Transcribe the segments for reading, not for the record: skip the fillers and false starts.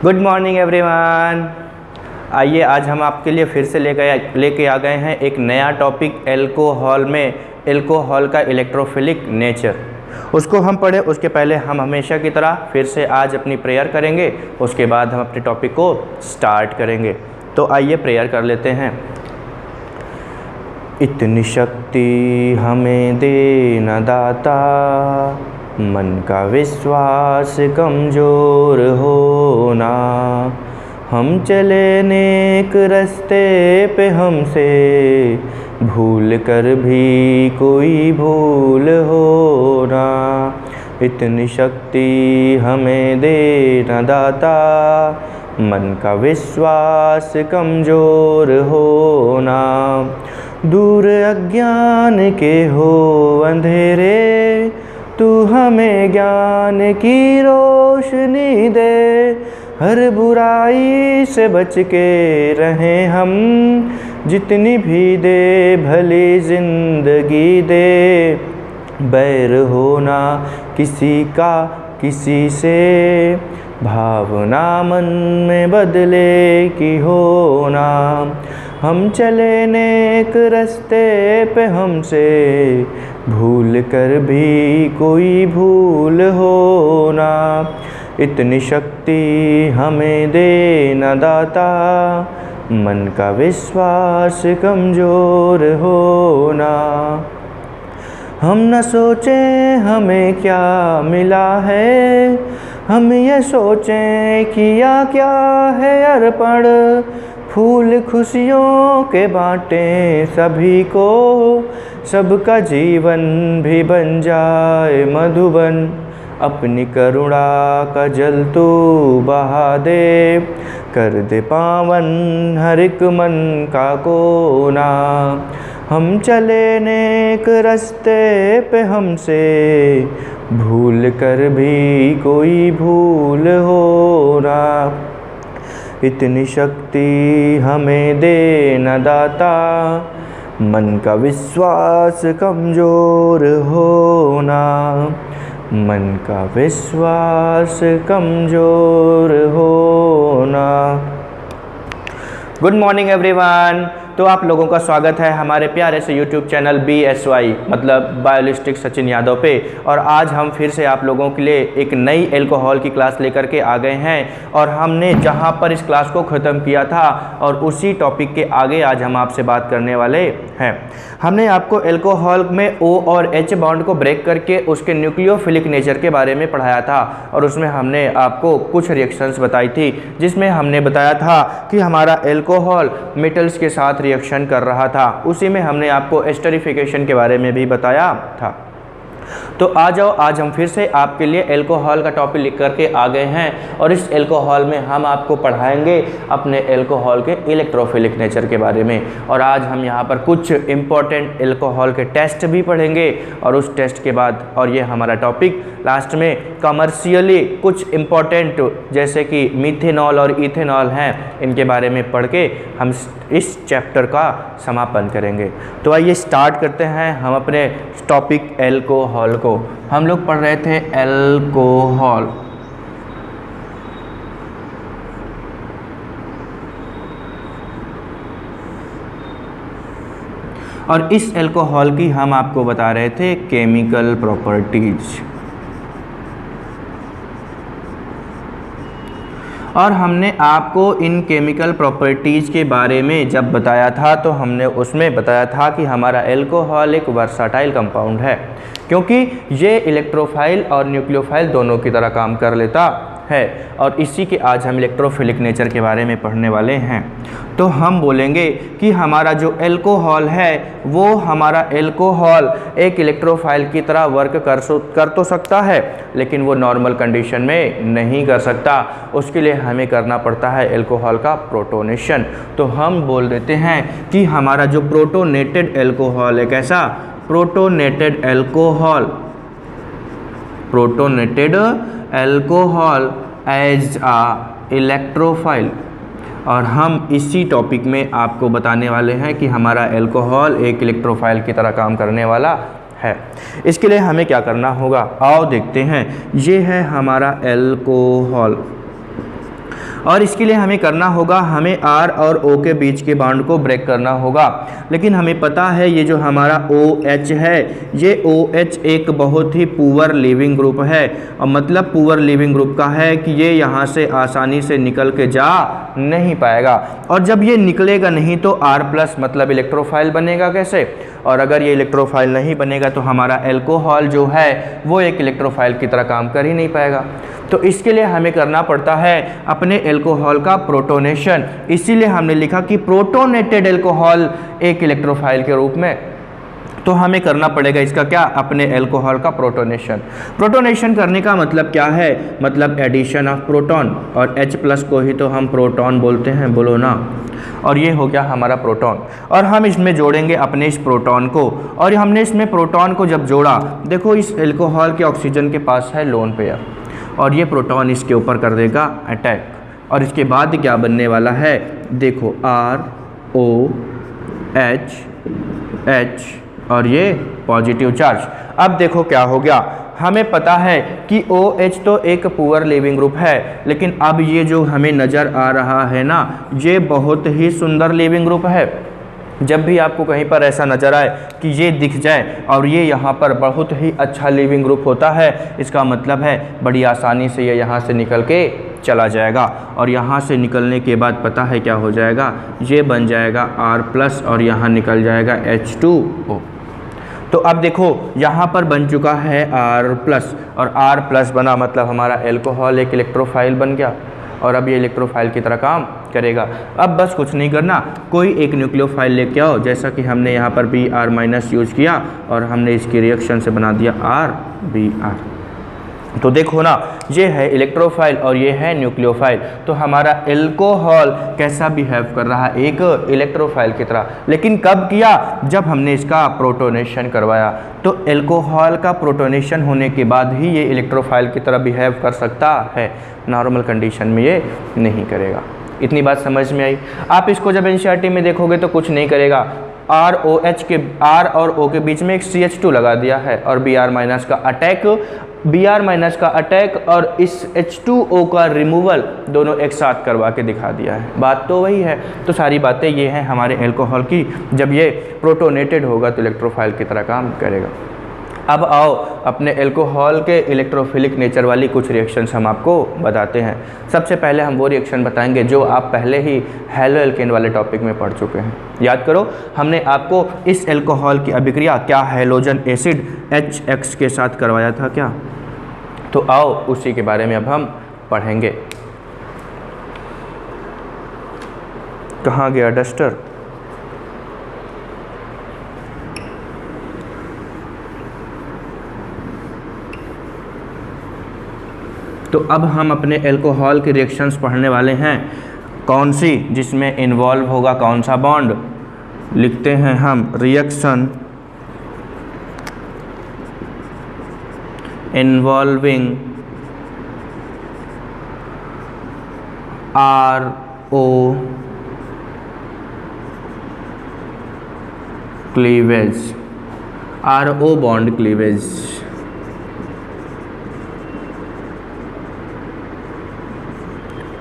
Good morning everyone. आइए आज हम आपके लिए फिर से लेके आ गए हैं एक नया टॉपिक एल्कोहल में एल्कोहल का इलेक्ट्रोफिलिक नेचर। उसको हम पढ़े उसके पहले हम हमेशा की तरह फिर से आज अपनी प्रेयर करेंगे, उसके बाद हम अपने टॉपिक को स्टार्ट करेंगे। तो आइए प्रेयर कर लेते हैं। इतनी शक्ति हमें दे न दाता, मन का विश्वास कमज़ोर होना। हम चले नेक रास्ते पे हमसे भूल कर भी कोई भूल होना। इतनी शक्ति हमें दे न दाता, मन का विश्वास कमज़ोर होना। दूर अज्ञान के हो अंधेरे, तू हमें ज्ञान की रोशनी दे। हर बुराई से बच के रहें हम, जितनी भी दे भली ज़िंदगी दे। बैर होना किसी का किसी से, भावना मन में बदले की होना। हम चले नेक रास्ते पे हमसे भूल कर भी कोई भूल होना। इतनी शक्ति हमें दे न दाता, मन का विश्वास कमज़ोर होना। हम न सोचें हमें क्या मिला है, हम ये सोचें किया क्या है अर्पण। फूल खुशियों के बाँटें सभी को, सबका जीवन भी बन जाए मधुबन। अपनी करुणा का जल तू बहा दे, कर दे पावन हर एक मन का कोना। हम चले नेक रास्ते पे हमसे भूल कर भी कोई भूल होना। इतनी शक्ति हमें दे न दाता, मन का विश्वास कमज़ोर होना। मन का विश्वास कमज़ोर होना। Good morning everyone. तो आप लोगों का स्वागत है हमारे प्यारे से यूट्यूब चैनल BSY मतलब बायोलिस्टिक सचिन यादव पे। और आज हम फिर से आप लोगों के लिए एक नई एल्कोहल की क्लास लेकर के आ गए हैं। और हमने जहां पर इस क्लास को ख़त्म किया था और उसी टॉपिक के आगे आज हम आपसे बात करने वाले हैं। हमने आपको एल्कोहल में O और H बॉन्ड को ब्रेक करके उसके न्यूक्लियोफिलिक नेचर के बारे में पढ़ाया था। और उसमें हमने आपको कुछ रिएक्शंस बताई थी, जिसमें हमने बताया था कि हमारा एल्कोहल मेटल्स के साथ रिएक्शन कर रहा था। उसी में हमने आपको एस्टरिफिकेशन के बारे में भी बताया था। तो आ जाओ, आज हम फिर से आपके लिए एल्कोहल का टॉपिक लिख करके आ गए हैं। और इस एल्कोहल में हम आपको पढ़ाएंगे अपने एल्कोहल के इलेक्ट्रोफिलिक नेचर के बारे में। और आज हम यहाँ पर कुछ इम्पॉर्टेंट एल्कोहल के टेस्ट भी पढ़ेंगे। और उस टेस्ट के बाद और ये हमारा टॉपिक लास्ट में कमर्शियली कुछ इम्पॉर्टेंट जैसे कि मीथेनॉल और इथेनॉल हैं, इनके बारे में पढ़ के हम इस चैप्टर का समापन करेंगे। तो आइए स्टार्ट करते हैं हम अपने टॉपिक एल्कोहल को। हम लोग पढ़ रहे थे एल्कोहल। और इस एल्कोहल की हम आपको बता रहे थे केमिकल प्रॉपर्टीज। और हमने आपको इन केमिकल प्रॉपर्टीज़ के बारे में जब बताया था तो हमने उसमें बताया था कि हमारा एल्कोहल एक वर्साटाइल कंपाउंड है, क्योंकि ये इलेक्ट्रोफाइल और न्यूक्लियोफाइल दोनों की तरह काम कर लेता है। और इसी के आज हम इलेक्ट्रोफिलिक नेचर के बारे में पढ़ने वाले हैं। तो हम बोलेंगे कि हमारा जो एल्कोहल है वो हमारा एल्कोहल एक इलेक्ट्रोफाइल की तरह वर्क कर तो सकता है, लेकिन वो नॉर्मल कंडीशन में नहीं कर सकता। उसके लिए हमें करना पड़ता है एल्कोहल का प्रोटोनेशन। तो हम बोल देते हैं कि हमारा जो प्रोटोनेटेड एल्कोहल है, कैसा protonated alcohol, protonated alcohol as a electrophile. और हम इसी टॉपिक में आपको बताने वाले हैं कि हमारा एल्कोहल एक इलेक्ट्रोफाइल की तरह काम करने वाला है। इसके लिए हमें क्या करना होगा, आओ देखते हैं। ये है हमारा एल्कोहल। और इसके लिए हमें करना होगा, हमें R और O के बीच के बॉन्ड को ब्रेक करना होगा। लेकिन हमें पता है ये जो हमारा OH है, ये OH एक बहुत ही पुअर लीविंग ग्रुप है। और मतलब पुअर लीविंग ग्रुप का है कि ये यहाँ से आसानी से निकल के जा नहीं पाएगा। और जब ये निकलेगा नहीं तो R+ मतलब इलेक्ट्रोफाइल बनेगा कैसे? और अगर ये इलेक्ट्रोफाइल नहीं बनेगा तो हमारा एल्कोहल जो है वो एक इलेक्ट्रोफाइल की तरह काम कर ही नहीं पाएगा। तो इसके लिए हमें करना पड़ता है अपने एल्कोहल का प्रोटोनेशन। इसीलिए हमने लिखा कि प्रोटोनेटेड एल्कोहल एक इलेक्ट्रोफाइल के रूप में। तो हमें करना पड़ेगा इसका क्या, अपने एल्कोहल का प्रोटोनेशन। प्रोटोनेशन करने का मतलब क्या है? मतलब एडिशन ऑफ प्रोटॉन, और H+ को ही तो हम प्रोटॉन बोलते हैं, बोलो ना। और ये हो गया हमारा प्रोटॉन, और हम इसमें जोड़ेंगे अपने इस प्रोटॉन को। और हमने इसमें प्रोटॉन को जब जोड़ा, देखो इस एल्कोहल के ऑक्सीजन के पास है लोन पेयर, और ये प्रोटॉन इसके ऊपर कर देगा अटैक। और इसके बाद क्या बनने वाला है? देखो ROH और ये पॉजिटिव चार्ज। अब देखो क्या हो गया, हमें पता है कि OH तो एक पुअर लीविंग ग्रुप है, लेकिन अब ये जो हमें नज़र आ रहा है ना, ये बहुत ही सुंदर लीविंग ग्रुप है। जब भी आपको कहीं पर ऐसा नज़र आए कि ये दिख जाए और ये यहाँ पर बहुत ही अच्छा लीविंग ग्रुप होता है, इसका मतलब है बड़ी आसानी से ये यहाँ से निकल के चला जाएगा। और यहाँ से निकलने के बाद पता है क्या हो जाएगा, ये बन जाएगा R+ और यहाँ निकल जाएगा H2O। तो अब देखो यहाँ पर बन चुका है R+, और R+ बना मतलब हमारा एल्कोहल एक इलेक्ट्रोफाइल बन गया, और अब ये इलेक्ट्रोफाइल की तरह काम करेगा। अब बस कुछ नहीं करना, कोई एक न्यूक्लियोफाइल लेके आओ, जैसा कि हमने यहाँ पर Br- यूज़ किया और हमने इसकी रिएक्शन से बना दिया RBr। तो देखो ना, ये है इलेक्ट्रोफाइल और ये है न्यूक्लियोफाइल। तो हमारा एल्कोहल कैसा बिहेव कर रहा है, एक इलेक्ट्रोफाइल की तरह। लेकिन कब किया? जब हमने इसका प्रोटोनेशन करवाया। तो एल्कोहल का प्रोटोनेशन होने के बाद ही ये इलेक्ट्रोफाइल की तरह बिहेव कर सकता है, नॉर्मल कंडीशन में ये नहीं करेगा। इतनी बात समझ में आई? आप इसको जब NCERT में देखोगे तो कुछ नहीं करेगा। R और O के बीच में एक CH2 लगा दिया है, और Br- का अटैक, Br- का अटैक और इस H2O का रिमूवल दोनों एक साथ करवा के दिखा दिया है। बात तो वही है। तो सारी बातें ये हैं हमारे एल्कोहल की। जब ये प्रोटोनेटेड होगा तो इलेक्ट्रोफाइल की तरह काम करेगा। अब आओ अपने एल्कोहल के इलेक्ट्रोफिलिक नेचर वाली कुछ रिएक्शंस हम आपको बताते हैं। सबसे पहले हम वो रिएक्शन बताएंगे जो आप पहले ही हैलो एल्केन वाले टॉपिक में पढ़ चुके हैं। याद करो, हमने आपको इस एल्कोहल की अभिक्रिया क्या हैलोजन एसिड HX के साथ करवाया था क्या? तो आओ उसी के बारे में अब हम पढ़ेंगे। कहाँ गया डस्टर? तो अब हम अपने एल्कोहल के रिएक्शंस पढ़ने वाले हैं। कौन सी? जिसमें इन्वॉल्व होगा कौन सा बॉन्ड? लिखते हैं हम reaction involving RO cleavage, RO bond cleavage.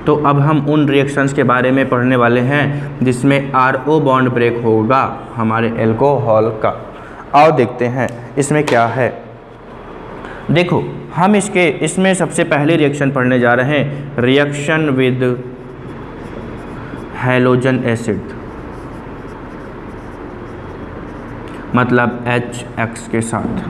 तो अब हम उन रिएक्शंस के बारे में पढ़ने वाले हैं जिसमें RO बॉन्ड ब्रेक होगा हमारे एल्कोहल का। आओ देखते हैं इसमें क्या है। देखो हम इसमें सबसे पहले रिएक्शन पढ़ने जा रहे हैं, रिएक्शन विद हैलोजन एसिड, मतलब HX के साथ।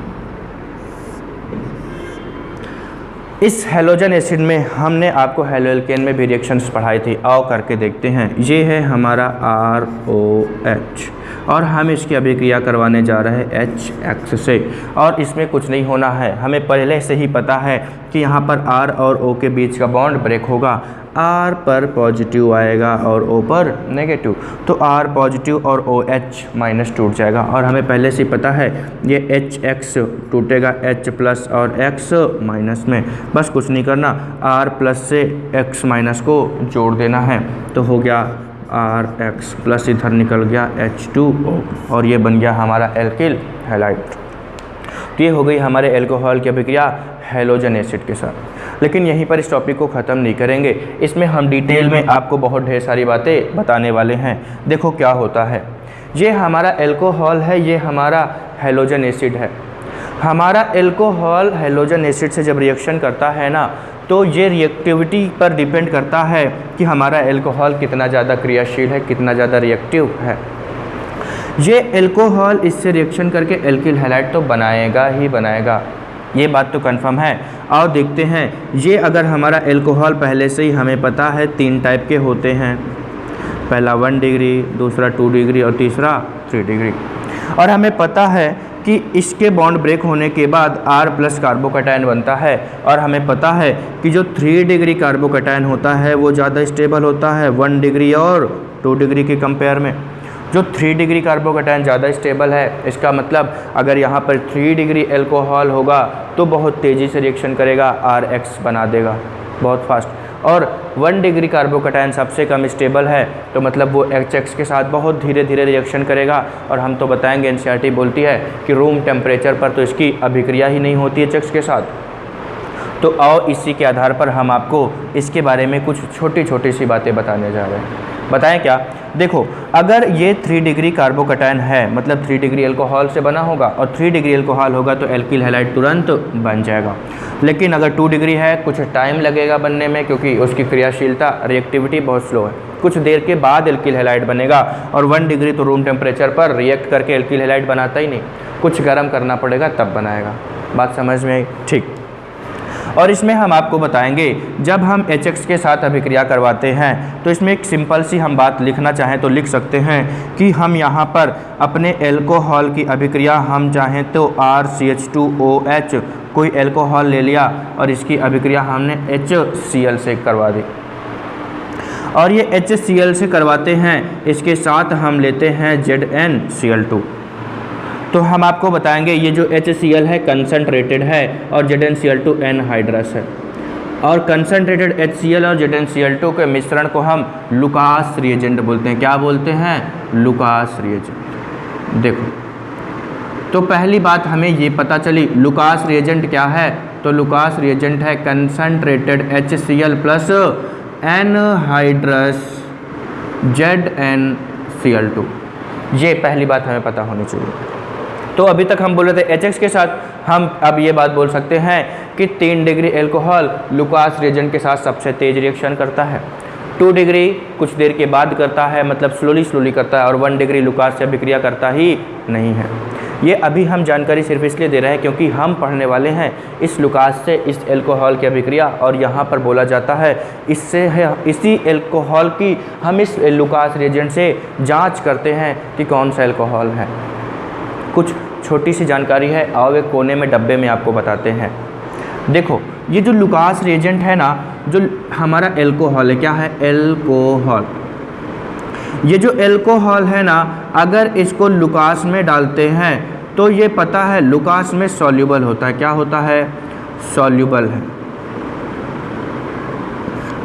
इस हैलोजन एसिड में हमने आपको हैलो एल्केन में भी रिएक्शंस पढ़ाई थी। आओ करके देखते हैं। ये है हमारा ROH और हम इसकी अभिक्रिया करवाने जा रहे हैं HX से, और इसमें कुछ नहीं होना है। हमें पहले से ही पता है कि यहाँ पर R और O के बीच का बॉन्ड ब्रेक होगा। R पर पॉजिटिव आएगा और O पर नेगेटिव, तो R पॉजिटिव और OH माइनस टूट जाएगा। और हमें पहले से ही पता है ये HX टूटेगा H+ और X माइनस में। बस कुछ नहीं करना, R+ से X माइनस को जोड़ देना है, तो हो गया RX प्लस इधर निकल गया H2O और ये बन गया हमारा एल्किल हैलाइड। तो ये हो गई हमारे एल्कोहल की अभिक्रिया हैलोजन एसिड के साथ। लेकिन यहीं पर इस टॉपिक को ख़त्म नहीं करेंगे, इसमें हम डिटेल में आपको बहुत ढेर सारी बातें बताने वाले हैं। देखो क्या होता है, ये हमारा एल्कोहल है, ये हमारा हैलोजन एसिड है। हमारा एल्कोहल हैलोजन एसिड से जब रिएक्शन करता है ना, तो ये रिएक्टिविटी पर डिपेंड करता है कि हमारा एल्कोहल कितना ज़्यादा क्रियाशील है, कितना ज़्यादा रिएक्टिव है। ये एल्कोहल इससे रिएक्शन करके एल्किल हैलाइड तो बनाएगा ही बनाएगा, ये बात तो कंफर्म है। और देखते हैं, ये अगर हमारा एल्कोहल पहले से ही हमें पता है 3 टाइप के होते हैं, पहला 1 डिग्री, दूसरा 2 डिग्री और तीसरा 3 डिग्री। और हमें पता है कि इसके बॉन्ड ब्रेक होने के बाद R+ कार्बोकैटायन बनता है। और हमें पता है कि जो 3 डिग्री कार्बोकैटायन होता है वो ज़्यादा स्टेबल होता है 1 डिग्री और 2 डिग्री के कंपेयर में। जो 3 डिग्री कार्बोकैटायन ज़्यादा स्टेबल है, इसका मतलब अगर यहाँ पर 3 डिग्री एल्कोहल होगा तो बहुत तेज़ी से रिएक्शन करेगा, RH बना देगा बहुत फास्ट। और 1 डिग्री कार्बोकैटायन सबसे कम स्टेबल है, तो मतलब वो HX के साथ बहुत धीरे धीरे रिएक्शन करेगा। और हम तो बताएंगे, NCERT बोलती है कि रूम टेम्परेचर पर तो इसकी अभिक्रिया ही नहीं होती HX के साथ। तो आओ इसी के आधार पर हम आपको इसके बारे में कुछ छोटी छोटी सी बातें बताने जा रहे हैं। बताएं क्या? देखो, अगर ये 3 डिग्री कार्बोकैटायन है, मतलब 3 डिग्री एल्कोहल से बना होगा, और 3 डिग्री एल्कोहल होगा तो एल्किल हैलाइड तुरंत बन जाएगा। लेकिन अगर 2 डिग्री है, कुछ टाइम लगेगा बनने में, क्योंकि उसकी क्रियाशीलता, रिएक्टिविटी बहुत स्लो है। कुछ देर के बाद एल्किल हैलाइड बनेगा। और 1 डिग्री तो रूम टेम्परेचर पर रिएक्ट करके एल्किल हैलाइड बनाता ही नहीं, कुछ गर्म करना पड़ेगा तब बनाएगा। बात समझ में आई? ठीक। और इसमें हम आपको बताएंगे, जब हम HX के साथ अभिक्रिया करवाते हैं तो इसमें एक सिंपल सी हम बात लिखना चाहें तो लिख सकते हैं कि हम यहाँ पर अपने एल्कोहल की अभिक्रिया, हम चाहें तो RCH2OH कोई एल्कोहल ले लिया और इसकी अभिक्रिया हमने HCl से करवा दी। और ये HCl से करवाते हैं, इसके साथ हम लेते हैं ZnCl2। तो हम आपको बताएंगे ये जो HCl है कंसनट्रेटेड है और ZnCl2 एनहाइड्रस है। और कंसनट्रेटेड HCl और ZnCl2 के मिश्रण को हम लुकास रिएजेंट बोलते हैं। क्या बोलते हैं? Lucas reagent. देखो, तो पहली बात हमें ये पता चली लुकास रिएजेंट क्या है। तो लुकास रिएजेंट है concentrated HCl plus anhydrous ZnCl2। ये पहली बात हमें पता होनी चाहिए। तो अभी तक हम बोल रहे थे HX के साथ, हम अब ये बात बोल सकते हैं कि 3 डिग्री एल्कोहल लुकास रिएजेंट के साथ सबसे तेज रिएक्शन करता है। 2 डिग्री कुछ देर के बाद करता है, मतलब स्लोली करता है। और 1 डिग्री लुकास से अभिक्रिया करता ही नहीं है। ये अभी हम जानकारी सिर्फ इसलिए दे रहे हैं क्योंकि हम पढ़ने वाले हैं इस लुकास से इस एल्कोहल की अभिक्रिया। और यहाँ पर बोला जाता है इससे है, इसी एल्कोहल की हम इस लुकास रिएजेंट से जाँच करते हैं कि कौन सा एल्कोहल है। कुछ छोटी सी जानकारी है, आओ एक कोने में डब्बे में आपको बताते हैं। देखो, ये जो लुकास रिएजेंट है ना, जो हमारा एल्कोहल है, क्या है? एल्कोहल। ये जो एल्कोहल है ना, अगर इसको लुकास में डालते हैं तो ये पता है लुकास में सॉल्युबल होता है। क्या होता है? सॉल्युबल है।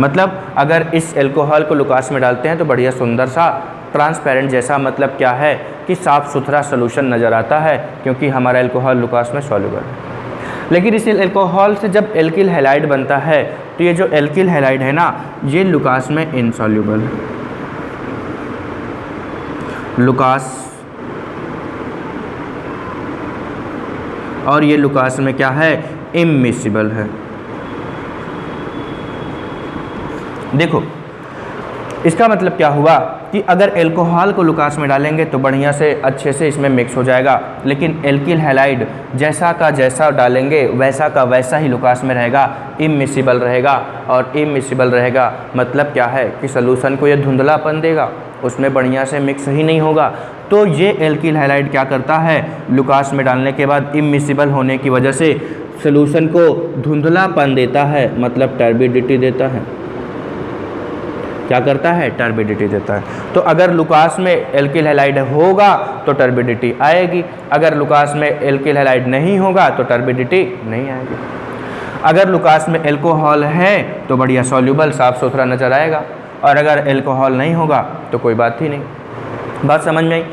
मतलब अगर इस एल्कोहल को लुकास में डालते हैं तो बढ़िया सुंदर सा ट्रांसपेरेंट जैसा, मतलब क्या है कि साफ़ सुथरा सोल्यूशन नज़र आता है, क्योंकि हमारा एल्कोहल लुकास में सॉल्युबल है। लेकिन इस एल्कोहल से जब एल्किल हैलाइड बनता है तो ये जो एल्किल हैलाइड है ना, ये लुकास में इनसॉल्युबल है। लुकास, और ये लुकास में क्या है? इम्मिसिबल है। देखो, इसका मतलब क्या हुआ कि अगर एल्कोहल को लुकास में डालेंगे तो बढ़िया से अच्छे से इसमें मिक्स हो जाएगा। लेकिन एल्किल हैलाइड जैसा का जैसा डालेंगे वैसा का वैसा ही लुकास में रहेगा, इम्मिसिबल रहेगा। और इम्मिसिबल रहेगा मतलब क्या है कि सॉल्यूशन को ये धुंधलापन देगा, उसमें बढ़िया से मिक्स ही नहीं होगा। तो ये एल्किल हैलाइड क्या करता है? लुकास में डालने के बाद इम्मिसिबल होने की वजह से सॉल्यूशन को धुंधलापन देता है, मतलब टर्बिडिटी देता है। क्या करता है? टर्बिडिटी देता है। तो अगर लुकास में एल्किल हैलाइड होगा तो टर्बिडिटी आएगी, अगर लुकास में एल्किल हैलाइड नहीं होगा तो टर्बिडिटी नहीं आएगी। अगर लुकास में एल्कोहल है तो बढ़िया सॉल्युबल साफ़ सुथरा नज़र आएगा, और अगर एल्कोहल नहीं होगा तो कोई बात ही नहीं। बात समझ में आई?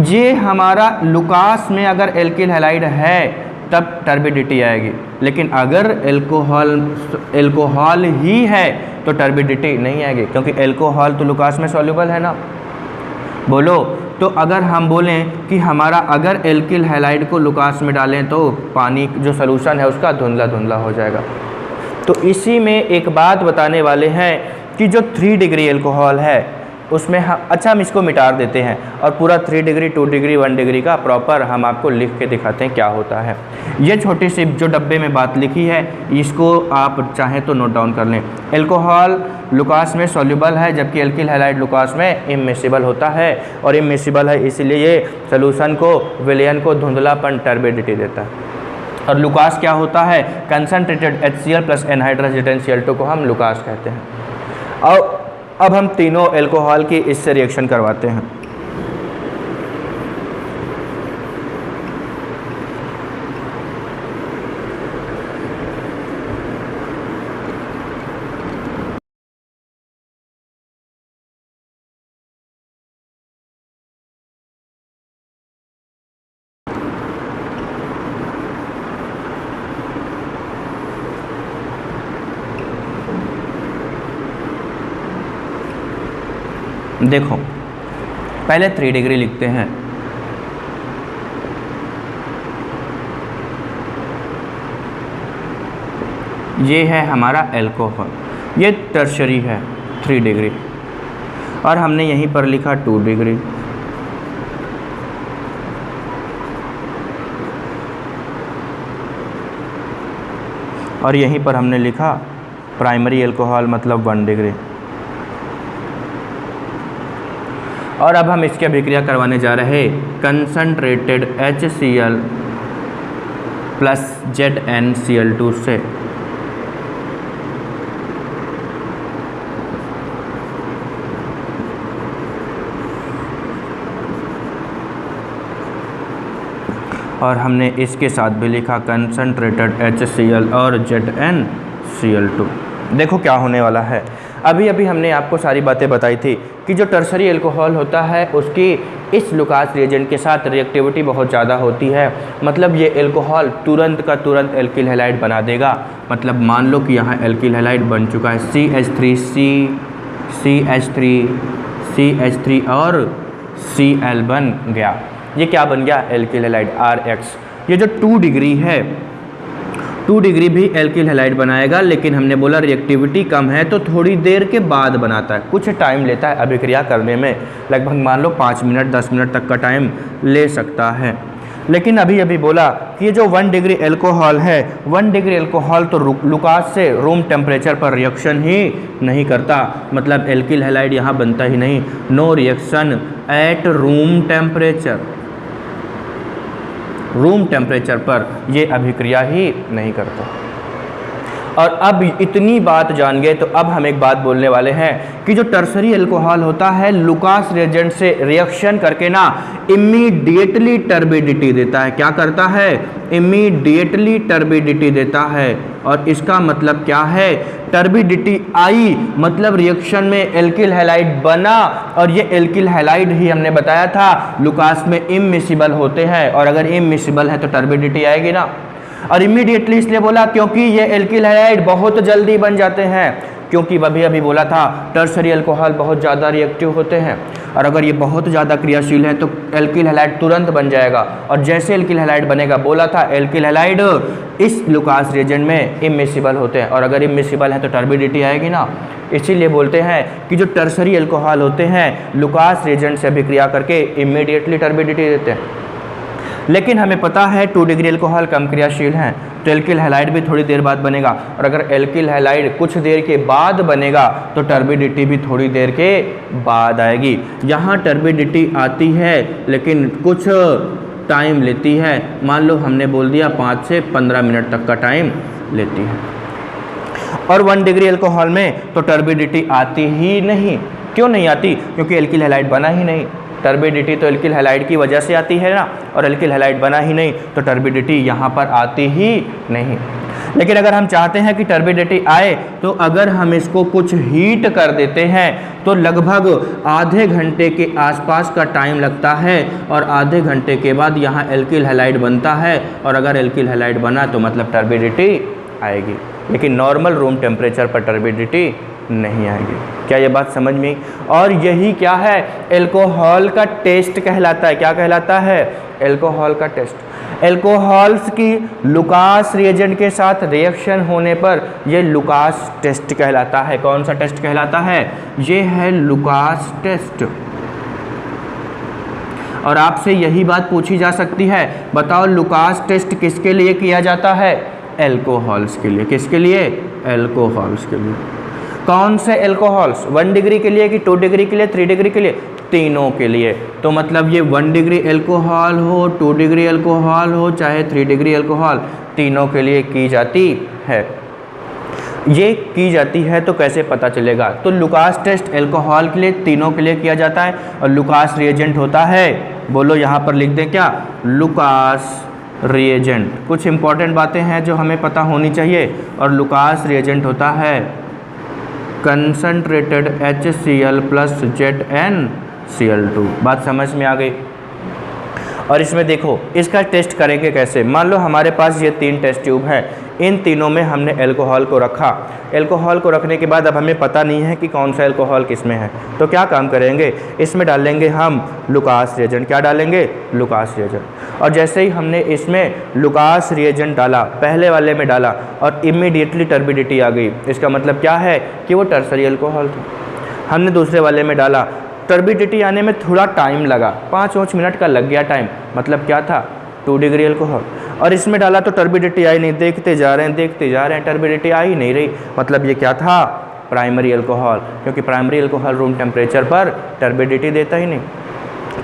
ये हमारा लुकास में अगर एल्किल हैलाइड है, तब टर्बिडिटी आएगी। लेकिन अगर एल्कोहल ही है तो टर्बिडिटी नहीं आएगी, क्योंकि एल्कोहल तो लुकास में सॉल्युबल है ना। बोलो, तो अगर हम बोलें कि हमारा अगर एल्किल हैलाइड को लुकास में डालें तो पानी जो सॉल्यूशन है उसका धुंधला धुंधला हो जाएगा। तो इसी में एक बात बताने वाले हैं कि जो 3 डिग्री एल्कोहल है उसमें हम इसको मिटा देते हैं और पूरा 3 डिग्री 2 डिग्री 1 डिग्री का प्रॉपर हम आपको लिख के दिखाते हैं क्या होता है। ये छोटी सी जो डब्बे में बात लिखी है इसको आप चाहें तो नोट डाउन कर लें। एल्कोहल लुकास में सॉल्युबल है, जबकि एल्किल हैलाइड लुकास में इमिसिबल होता है, और इमिसिबल है इसलिए ये सोल्यूशन को, विलयन को धुंधलापन, टर्बिडिटी देता है। और लुकास क्या होता है? Concentrated HCl plus anhydrous Cl2 को हम लुकास कहते हैं। और अब हम तीनों एल्कोहल की इससे रिएक्शन करवाते हैं। देखो, पहले 3 डिग्री लिखते हैं। ये है हमारा एल्कोहल, ये टर्शरी है 3 डिग्री, और हमने यहीं पर लिखा 2 डिग्री। और यहीं पर हमने लिखा प्राइमरी एल्कोहल मतलब 1 डिग्री। और अब हम इसकी अभिक्रिया करवाने जा रहे हैं कंसनट्रेटेड HCl प्लस ZnCl2 से। और हमने इसके साथ भी लिखा कंसनट्रेटेड HCl और ZnCl2। देखो क्या होने वाला है। अभी हमने आपको सारी बातें बताई थी कि जो टर्शरी एल्कोहल होता है उसकी इस लुकास रिएजेंट के साथ रिएक्टिविटी बहुत ज़्यादा होती है। मतलब ये एल्कोहल तुरंत का तुरंत एल्किल हैलाइड बना देगा। मतलब मान लो कि यहाँ एल्किल हैलाइड बन चुका है, CH3 और Cl बन गया। ये क्या बन गया? Alkyl halide RH। ये जो 2 डिग्री है, 2 डिग्री भी एल्किल हैलाइड बनाएगा, लेकिन हमने बोला रिएक्टिविटी कम है तो थोड़ी देर के बाद बनाता है, कुछ टाइम लेता है अभिक्रिया करने में, लगभग मान लो 5 मिनट 10 मिनट तक का टाइम ले सकता है। लेकिन अभी बोला कि ये जो 1 डिग्री एल्कोहल है, 1 डिग्री एल्कोहल तो लुकास से रूम टेम्परेचर पर रिएक्शन ही नहीं करता। मतलब एल्किल हैलाइड यहाँ बनता ही नहीं। No reaction at room temperature, room temperature पर ये अभिक्रिया ही नहीं करता। और अब इतनी बात जान गए तो अब हम एक बात बोलने वाले हैं कि जो टर्शरी एल्कोहल होता है लुकास रिएजेंट से रिएक्शन करके ना इमीडिएटली टर्बिडिटी देता है। क्या करता है? इमीडिएटली टर्बिडिटी देता है। और इसका मतलब क्या है? टर्बिडिटी आई मतलब रिएक्शन में एल्किल हैलाइड बना, और ये एल्किल हैलाइड ही हमने बताया था लुकास में इमिसिबल होते हैं, और अगर इमिसिबल है तो टर्बिडिटी आएगी ना। और इमीडिएटली इसलिए बोला क्योंकि ये एल्किल हैलाइड बहुत जल्दी बन जाते हैं, क्योंकि अभी बोला था टर्शरी एल्कोहल बहुत ज़्यादा रिएक्टिव होते हैं, और अगर ये बहुत ज़्यादा क्रियाशील है तो एल्किल हैलाइड तुरंत बन जाएगा। और जैसे एल्किल हैलाइड बनेगा, बोला था एल्किल हैलाइड इस लुकास रिएजेंट में इमिसिबल होते हैं, और अगर इमिसिबल है तो टर्बिडिटी आएगी ना। इसीलिए बोलते हैं कि जो टर्शरी एल्कोहल होते हैं लुकास रिएजेंट से अभिक्रिया करके इमीडिएटली टर्बिडिटी देते हैं। लेकिन हमें पता है 2 डिग्री एल्कोहल कम क्रियाशील हैं, तो एल्किल हैलाइड भी थोड़ी देर बाद बनेगा, और अगर एल्किल हैलाइड कुछ देर के बाद बनेगा तो टर्बिडिटी भी थोड़ी देर के बाद आएगी। यहाँ टर्बिडिटी आती है लेकिन कुछ टाइम लेती है। मान लो हमने बोल दिया 5 से 15 मिनट तक का टाइम लेती है। और 1 डिग्री एल्कोहल में तो टर्बिडिटी आती ही नहीं। क्यों नहीं आती? क्योंकि एल्किल हैलाइड बना ही नहीं। टर्बिडिटी तो एल्किल हैलाइड की वजह से आती है ना, और एल्किल हैलाइड बना ही नहीं तो टर्बिडिटी यहाँ पर आती ही नहीं। लेकिन अगर हम चाहते हैं कि टर्बिडिटी आए तो अगर हम इसको कुछ हीट कर देते हैं तो लगभग आधे घंटे के आसपास का टाइम लगता है और आधे घंटे के बाद यहाँ एल्किल हैलाइड बनता है और अगर एल्किल हैलाइड बना तो मतलब टर्बिडिटी आएगी, लेकिन नॉर्मल रूम टेम्परेचर पर टर्बिडिटी नहीं आएगी। क्या ये बात समझ में? और यही क्या है, एल्कोहल का टेस्ट कहलाता है। क्या कहलाता है? एल्कोहल का टेस्ट। एल्कोहल्स की लुकास रिएजेंट के साथ रिएक्शन होने पर ये लुकास टेस्ट कहलाता है। कौन सा टेस्ट कहलाता है? ये है लुकास टेस्ट। और आपसे यही बात पूछी जा सकती है, बताओ लुकास टेस्ट किसके लिए किया जाता है? एल्कोहल्स के लिए। किसके लिए? एल्कोहल्स के लिए। कौन से एल्कोहल्स? 1 डिग्री के लिए कि 2 डिग्री के लिए, 3 डिग्री के लिए? तीनों के लिए। तो मतलब ये 1 डिग्री एल्कोहल हो, 2 डिग्री एल्कोहल हो, चाहे 3 डिग्री एल्कोहल, तीनों के लिए की जाती है। ये की जाती है तो कैसे पता चलेगा? तो लुकास टेस्ट एल्कोहल के लिए, तीनों के लिए किया जाता है और लुकास रिएजेंट होता है, बोलो यहाँ पर लिख दें क्या? Lucas reagent. कुछ इंपॉर्टेंट बातें हैं जो हमें पता होनी चाहिए। और लुकास रिएजेंट होता है कंसंट्रेटेड HCl प्लस ZnCl2। बात समझ में आ गई? और इसमें देखो इसका टेस्ट करेंगे कैसे। मान लो हमारे पास ये 3 टेस्ट ट्यूब हैं, इन तीनों में हमने एल्कोहल को रखा। एल्कोहल को रखने के बाद अब हमें पता नहीं है कि कौन सा एल्कोहल किस में है, तो क्या काम करेंगे, इसमें डालेंगे हम लुकास रिएजेंट। क्या डालेंगे? Lucas reagent. और जैसे ही हमने इसमें लुकास रिएजेंट डाला, पहले वाले में डाला और इमीडिएटली टर्बिडिटी आ गई, इसका मतलब क्या है कि वो टर्सरी एल्कोहल था। हमने दूसरे वाले में डाला, टर्बिडिटी आने में थोड़ा टाइम लगा, 5-5 मिनट का लग गया टाइम, मतलब क्या था? 2 डिग्री एल्कोहल। और इसमें डाला तो टर्बिडिटी आई नहीं, देखते जा रहे हैं टर्बिडिटी आ ही नहीं रही, मतलब ये क्या था? प्राइमरी एल्कोहल, क्योंकि प्राइमरी एल्कोहल रूम टेम्परेचर पर टर्बिडिटी देता ही नहीं।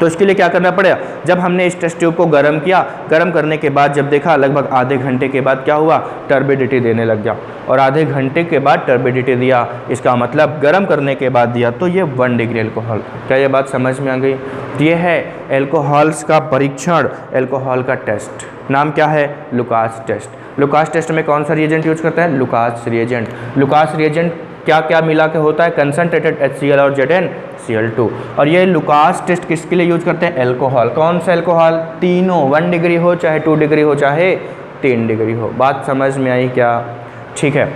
तो इसके लिए क्या करना पड़ेगा? जब हमने इस टेस्ट ट्यूब को गर्म किया, गर्म करने के बाद जब देखा लगभग आधे घंटे के बाद क्या हुआ? टर्बिडिटी देने लग गया। और आधे घंटे के बाद टर्बिडिटी दिया, इसका मतलब गर्म करने के बाद दिया, तो ये 1 डिग्री एल्कोहल। क्या ये बात समझ में आ गई? ये है एल्कोहल्स का परीक्षण, एल्कोहल का टेस्ट। नाम क्या है? Lucas test. लुकास टेस्ट में कौन सा रिएजेंट यूज करता है? Lucas reagent. लुकास रिएजेंट क्या क्या मिला के होता है? कंसंट्रेटेड HCl और ZnCl2। और ये लुकास टेस्ट किसके लिए यूज करते हैं? एल्कोहल। कौन सा एल्कोहल? तीनों, 1 डिग्री हो, चाहे 2 डिग्री हो, चाहे 3 डिग्री हो। बात समझ में आई क्या? ठीक है,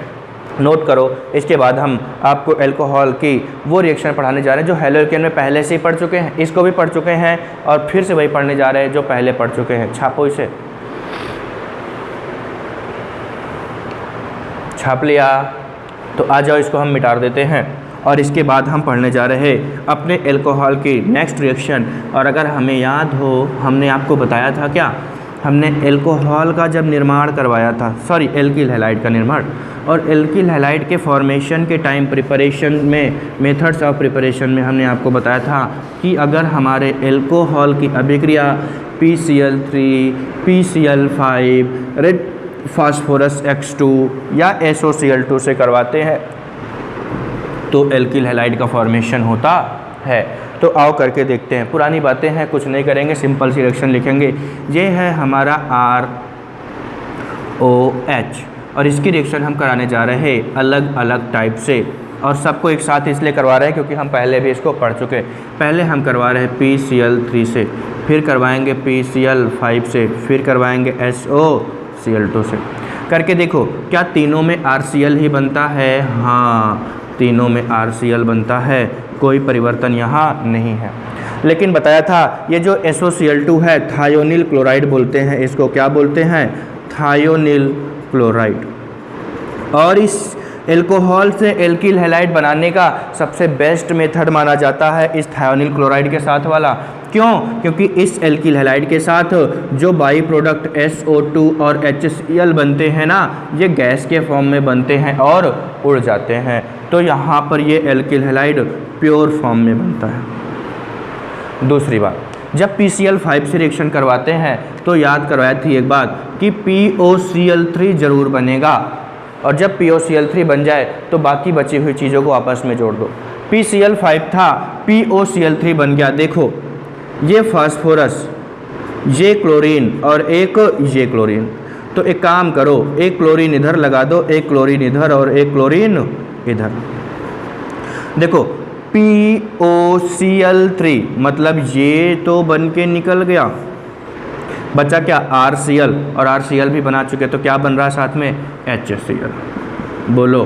नोट करो। इसके बाद हम आपको एल्कोहल की वो रिएक्शन पढ़ाने जा रहे हैं जो हैलोएल्केन में पहले से ही पढ़ चुके हैं, इसको भी पढ़ चुके हैं और फिर से वही पढ़ने जा रहे हैं जो पहले पढ़ चुके हैं। छापो इसे, छाप लिया तो आ जाओ, इसको हम मिटा देते हैं। और इसके बाद हम पढ़ने जा रहे हैं अपने एल्कोहल की नेक्स्ट रिएक्शन। और अगर हमें याद हो, हमने आपको बताया था क्या, हमने एल्कोहल का जब निर्माण करवाया था, सॉरी एल्किल हैलाइड का निर्माण, और एल्किल हैलाइड के फॉर्मेशन के टाइम प्रिपरेशन में, मेथड्स ऑफ प्रिपरेशन में हमने आपको बताया था कि अगर हमारे एल्कोहल की अभिक्रिया PCl3, PCl5, red phosphorus X2 या SOCl2 से करवाते हैं तो एल्किल हैलाइड का फॉर्मेशन होता है। तो आओ करके देखते हैं। पुरानी बातें हैं, कुछ नहीं करेंगे, सिंपल सी रिएक्शन लिखेंगे। ये है हमारा ROH और इसकी रिएक्शन हम कराने जा रहे हैं अलग अलग टाइप से, और सबको एक साथ इसलिए करवा रहे हैं क्योंकि हम पहले भी इसको पढ़ चुके हैं। पहले हम करवा रहे हैं PCl3 से, फिर करवाएंगे PCl5 से, फिर करवाएंगे SOCl2 से। करके देखो क्या तीनों में RCl ही बनता है? हाँ, तीनों में RCl बनता है, कोई परिवर्तन यहाँ नहीं है। लेकिन बताया था ये जो SOCl2 है, थायोनिल क्लोराइड बोलते हैं इसको। क्या बोलते हैं? Thionyl chloride. और इस एल्कोहल से एल्किल हैलाइड बनाने का सबसे बेस्ट मेथड माना जाता है इस थायोनिल क्लोराइड के साथ वाला। क्यों? क्योंकि इस एल्किल हैलाइड के साथ जो बाई प्रोडक्ट SO2 और HCl बनते हैं ना, ये गैस के फॉर्म में बनते हैं और उड़ जाते हैं। तो यहाँ पर ये एल्किल हैलाइड प्योर फॉर्म में बनता है। दूसरी बात, जब PCl5 से रिएक्शन करवाते हैं तो याद करवाई थी एक बात कि POCl3 ज़रूर बनेगा, और जब POCl3 बन जाए तो बाकी बची हुई चीज़ों को आपस में जोड़ दो। PCl5 था, POCl3 बन गया। देखो ये फास्फोरस, ये क्लोरीन और एक ये क्लोरीन, तो एक काम करो, एक क्लोरीन इधर लगा दो, एक क्लोरीन इधर और एक क्लोरीन इधर। देखो POCl3 मतलब ये तो बन के निकल गया, बचा क्या RCl, और RCl भी बना चुके, तो क्या बन रहा है साथ में HCl। बोलो,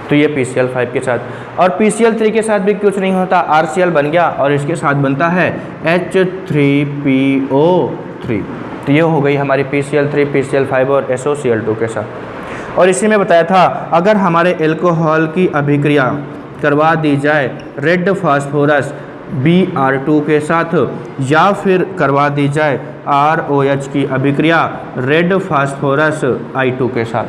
तो ये PCl5 के साथ, और PCl3 के साथ भी कुछ नहीं होता, RCl बन गया और इसके साथ बनता है H3PO3। तो ये हो गई हमारी PCl3, PCl5 और SOCl2 के साथ। और इसी में बताया था अगर हमारे एल्कोहल की अभिक्रिया करवा दी जाए रेड फास्फोरस Br2 के साथ, या फिर करवा दी जाए ROH की अभिक्रिया रेड फास्फोरस I2 के साथ,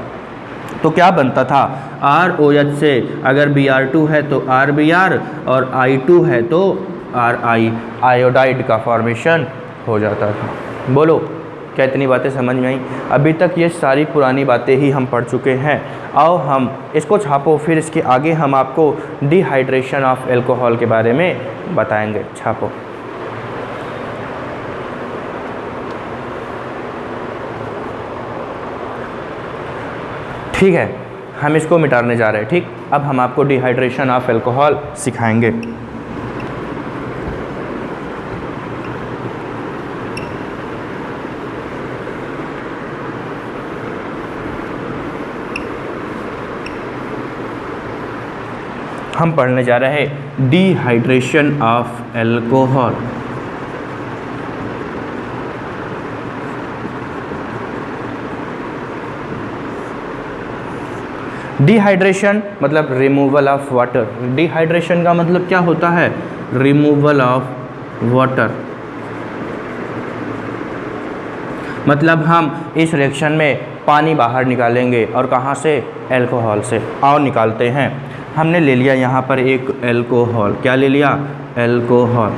तो क्या बनता था, ROH से अगर Br2 है तो RBr और I2 है तो RI, आयोडाइड का फॉर्मेशन हो जाता था। बोलो, क्या इतनी बातें समझ में आई? अभी तक ये सारी पुरानी बातें ही हम पढ़ चुके हैं। आओ हम इसको छापो, फिर इसके आगे हम आपको डिहाइड्रेशन ऑफ एल्कोहल के बारे में बताएंगे। छापो। ठीक है, हम इसको मिटाने जा रहे हैं। ठीक, अब हम आपको डिहाइड्रेशन ऑफ एल्कोहल सिखाएंगे। हम पढ़ने जा रहे हैं डिहाइड्रेशन ऑफ एल्कोहल। डिहाइड्रेशन मतलब रिमूवल ऑफ वाटर। डिहाइड्रेशन का मतलब क्या होता है, रिमूवल ऑफ वाटर। मतलब हम इस रिएक्शन में पानी बाहर निकालेंगे, और कहाँ से, एल्कोहल से। आओ निकालते हैं। हमने ले लिया यहाँ पर एक एल्कोहल, क्या ले लिया, एल्कोहल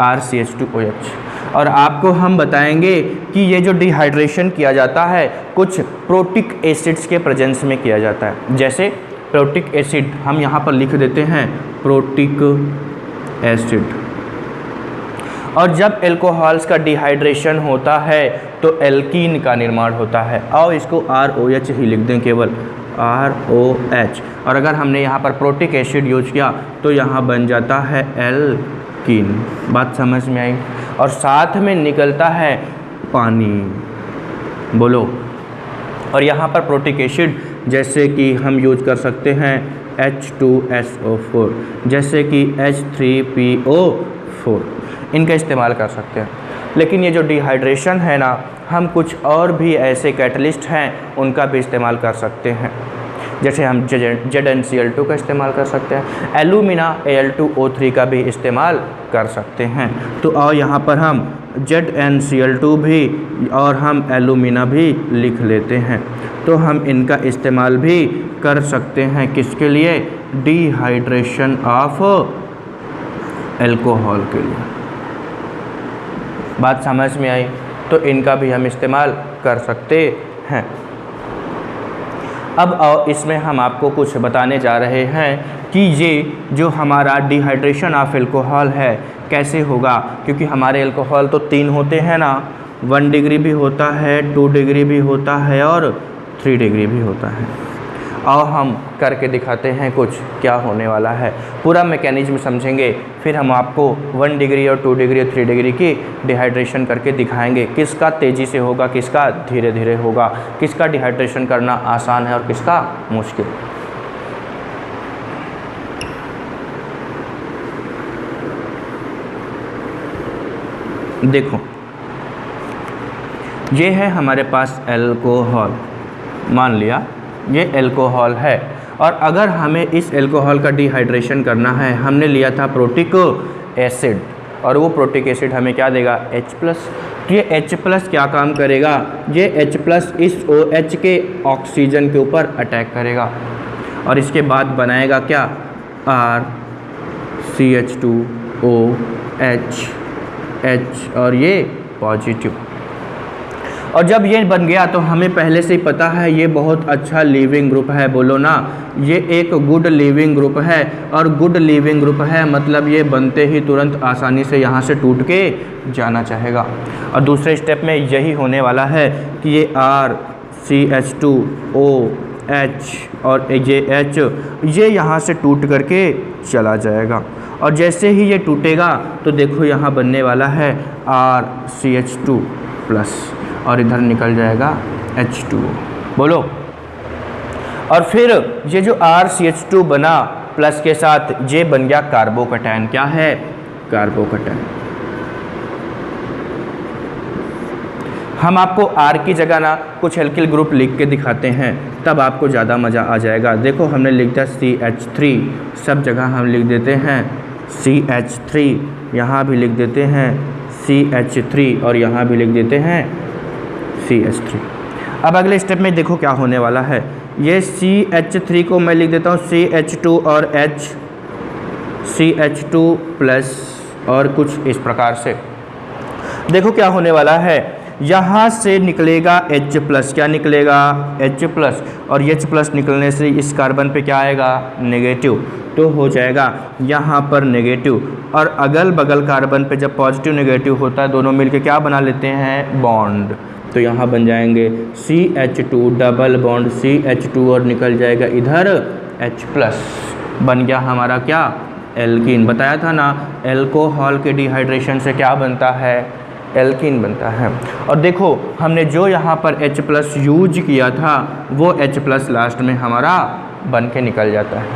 RCH2OH, और आपको हम बताएंगे कि ये जो डिहाइड्रेशन किया जाता है कुछ प्रोटिक एसिड्स के प्रेजेंस में किया जाता है। जैसे प्रोटिक एसिड हम यहाँ पर लिख देते हैं, प्रोटिक एसिड। और जब एल्कोहल्स का डिहाइड्रेशन होता है तो एल्कीन का निर्माण होता है। आओ इसको ROH ही लिख दें, केवल ROH। और अगर हमने यहाँ पर प्रोटिक एसिड यूज किया तो यहाँ बन जाता है एल्कीन। बात समझ में आई? और साथ में निकलता है पानी। बोलो, और यहाँ पर प्रोटिक एसिड जैसे कि हम यूज कर सकते हैं H2SO4, जैसे कि H3PO4, इनका इस्तेमाल कर सकते हैं। लेकिन ये जो डिहाइड्रेशन है ना, हम कुछ और भी ऐसे कैटलिस्ट हैं उनका भी इस्तेमाल कर सकते हैं। जैसे हम ZnCl2 का इस्तेमाल कर सकते हैं, एल्यूमिना Al2O3 का भी इस्तेमाल कर सकते हैं। तो आओ यहाँ पर हम ZnCl2 भी और हम एल्यूमिना भी लिख लेते हैं। तो हम इनका इस्तेमाल भी कर सकते हैं, किसके लिए, डिहाइड्रेशन ऑफ एल्कोहल के लिए। बात समझ में आई? तो इनका भी हम इस्तेमाल कर सकते हैं। अब आओ इसमें हम आपको कुछ बताने जा रहे हैं कि ये जो हमारा डिहाइड्रेशन ऑफ एल्कोहल है कैसे होगा, क्योंकि हमारे एल्कोहल तो 3 होते हैं ना, 1 डिग्री भी होता है, 2 डिग्री भी होता है और 3 डिग्री भी होता है। आओ हम करके दिखाते हैं कुछ क्या होने वाला है। पूरा मैकेनिज्म समझेंगे, फिर हम आपको 1 डिग्री और 2 डिग्री और 3 डिग्री की डिहाइड्रेशन करके दिखाएंगे, किसका तेज़ी से होगा, किसका धीरे धीरे होगा, किसका डिहाइड्रेशन करना आसान है और किसका मुश्किल। देखो, ये है हमारे पास एल्कोहल, मान लिया ये एल्कोहल है, और अगर हमें इस एल्कोहल का डिहाइड्रेशन करना है, हमने लिया था प्रोटिक एसिड, और वो प्रोटिक एसिड हमें क्या देगा, H+। ये H+ क्या काम करेगा, ये H+ इस OH के ऑक्सीजन के ऊपर अटैक करेगा और इसके बाद बनाएगा क्या, RCH2OH, H, और ये पॉजिटिव। और जब ये बन गया तो हमें पहले से ही पता है ये बहुत अच्छा लीविंग ग्रुप है, बोलो ना, ये एक गुड लीविंग ग्रुप है। और गुड लीविंग ग्रुप है मतलब ये बनते ही तुरंत आसानी से यहाँ से टूट के जाना चाहेगा। और दूसरे स्टेप में यही होने वाला है कि ये RCH2OH और ये H ये यहाँ से टूट करके चला जाएगा। और जैसे ही ये टूटेगा तो देखो यहाँ बनने वाला है RCH2 प्लस और इधर निकल जाएगा H2O, बोलो। और फिर ये जो RCH2 बना प्लस के साथ ये बन गया कार्बोकैटायन। क्या है? कार्बोकैटायन। हम आपको R की जगह ना कुछ एल्किल ग्रुप लिख के दिखाते हैं, तब आपको ज़्यादा मज़ा आ जाएगा। देखो हमने लिख दिया CH3, सब जगह हम लिख देते हैं CH3, यहाँ भी लिख देते हैं CH3 और यहाँ भी लिख देते हैं CH3। अब अगले स्टेप में देखो क्या होने वाला है। ये CH3 को मैं लिख देता हूँ CH2 और H, CH2 प्लस और कुछ इस प्रकार से। देखो क्या होने वाला है, यहाँ से निकलेगा H प्लस। क्या निकलेगा? H plus. और H प्लस निकलने से इस कार्बन पे क्या आएगा? नेगेटिव। तो हो जाएगा यहाँ पर नेगेटिव। और अगल बगल कार्बन पे जब पॉजिटिव नेगेटिव होता है दोनों मिलके क्या बना लेते हैं? बॉन्ड। तो यहाँ बन जाएंगे CH2 डबल बॉन्ड CH2 और निकल जाएगा इधर H प्लस। बन गया हमारा क्या? एल्कीन। बताया था ना एल्कोहल के डिहाइड्रेशन से क्या बनता है? एल्कीन बनता है। और देखो हमने जो यहाँ पर H प्लस यूज किया था वो H प्लस लास्ट में हमारा बन के निकल जाता है।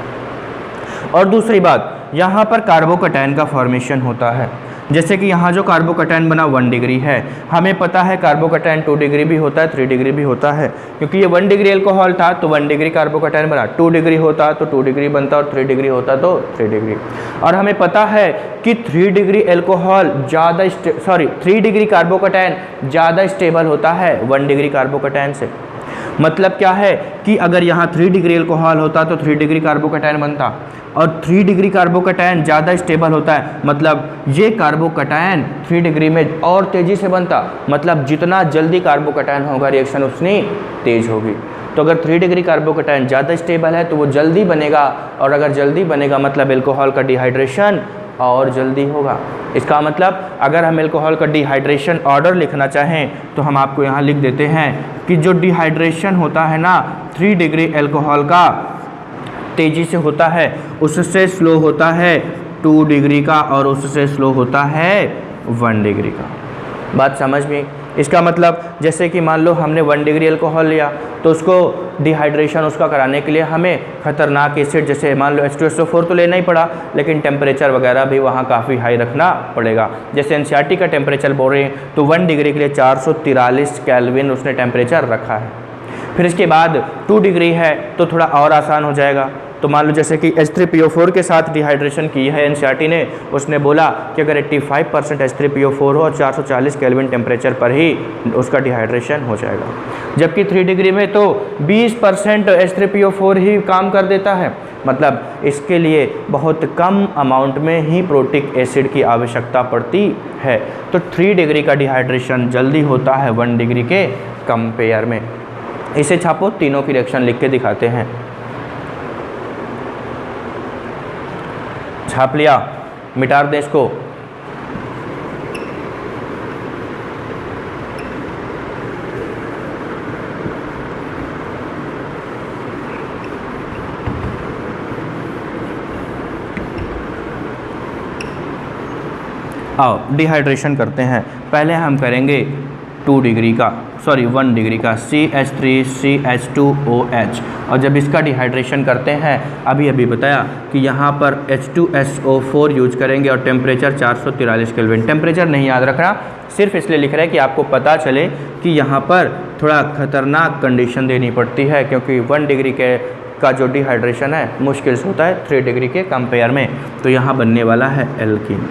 और दूसरी बात, यहाँ पर कार्बोकैटायन का फॉर्मेशन होता है। जैसे कि यहाँ जो कार्बोकैटायन बना 1 डिग्री है, हमें पता है कार्बोकैटायन 2 डिग्री भी होता है, 3 डिग्री भी होता है। क्योंकि ये 1 डिग्री एल्कोहल था तो 1 डिग्री कार्बोकैटायन बना, 2 डिग्री होता तो 2 डिग्री बनता और 3 डिग्री होता तो 3 डिग्री। और हमें पता है कि 3 डिग्री एल्कोहल ज़्यादा 3 डिग्री कार्बोकैटायन ज़्यादा स्टेबल होता है 1 डिग्री कार्बोकैटायन से। मतलब क्या है कि अगर यहाँ 3 डिग्री एल्कोहल होता तो 3 डिग्री कार्बोकैटायन बनता, और 3 डिग्री कार्बोकैटायन ज़्यादा स्टेबल होता है मतलब ये कार्बोकैटायन 3 डिग्री में और तेज़ी से बनता। मतलब जितना जल्दी कार्बोकैटायन होगा रिएक्शन उतनी तेज़ होगी। तो अगर 3 डिग्री कार्बोकैटायन ज़्यादा स्टेबल है तो वो जल्दी बनेगा, और अगर जल्दी बनेगा मतलब एल्कोहल का डिहाइड्रेशन और जल्दी होगा। इसका मतलब अगर हम एल्कोहल का डिहाइड्रेशन ऑर्डर लिखना चाहें तो हम आपको यहाँ लिख देते हैं कि जो डिहाइड्रेशन होता है ना 3 डिग्री एल्कोहल का तेज़ी से होता है, उससे स्लो होता है 2 डिग्री का, और उससे स्लो होता है 1 डिग्री का। बात समझ में? इसका मतलब जैसे कि मान लो हमने 1 डिग्री एल्कोहल लिया तो उसको डिहाइड्रेशन उसका कराने के लिए हमें ख़तरनाक एसिड जैसे मान लो H2SO4 तो लेना ही पड़ा, लेकिन टेम्परेचर वगैरह भी वहाँ काफ़ी हाई रखना पड़ेगा। जैसे NCERT का टेम्परेचर बोल रहे हैं तो 1 डिग्री के लिए 443 केल्विन उसने टेम्परेचर रखा है। फिर इसके बाद 2 डिग्री है तो थोड़ा और आसान हो जाएगा। तो मान लो जैसे कि H3PO4 के साथ डिहाइड्रेशन की है NCERT ने, उसने बोला कि अगर 85% H3PO4 हो और 440 केल्विन टेम्परेचर पर ही उसका डिहाइड्रेशन हो जाएगा। जबकि 3 डिग्री में तो 20% H3PO4 ही काम कर देता है। मतलब इसके लिए बहुत कम अमाउंट में ही प्रोटिक एसिड की आवश्यकता पड़ती है। तो 3 डिग्री का डिहाइड्रेशन जल्दी होता है 1 डिग्री के कंपेयर में। इसे छापो, तीनों की रिएक्शन लिख के दिखाते हैं। छाप लिया, मिटा दें इसको। आओ डिहाइड्रेशन करते हैं। पहले हम करेंगे 1 डिग्री का CH3CH2OH। और जब इसका डिहाइड्रेशन करते हैं अभी बताया कि यहाँ पर H2SO4 यूज करेंगे और टेम्परेचर 443 केल्विन। टेम्परेचर नहीं याद रखना, सिर्फ इसलिए लिख रहे हैं कि आपको पता चले कि यहाँ पर थोड़ा ख़तरनाक कंडीशन देनी पड़ती है, क्योंकि 1 डिग्री का जो डिहाइड्रेशन है मुश्किल से होता है 3 डिग्री के कंपेयर में। तो यहाँ बनने वाला है alkene,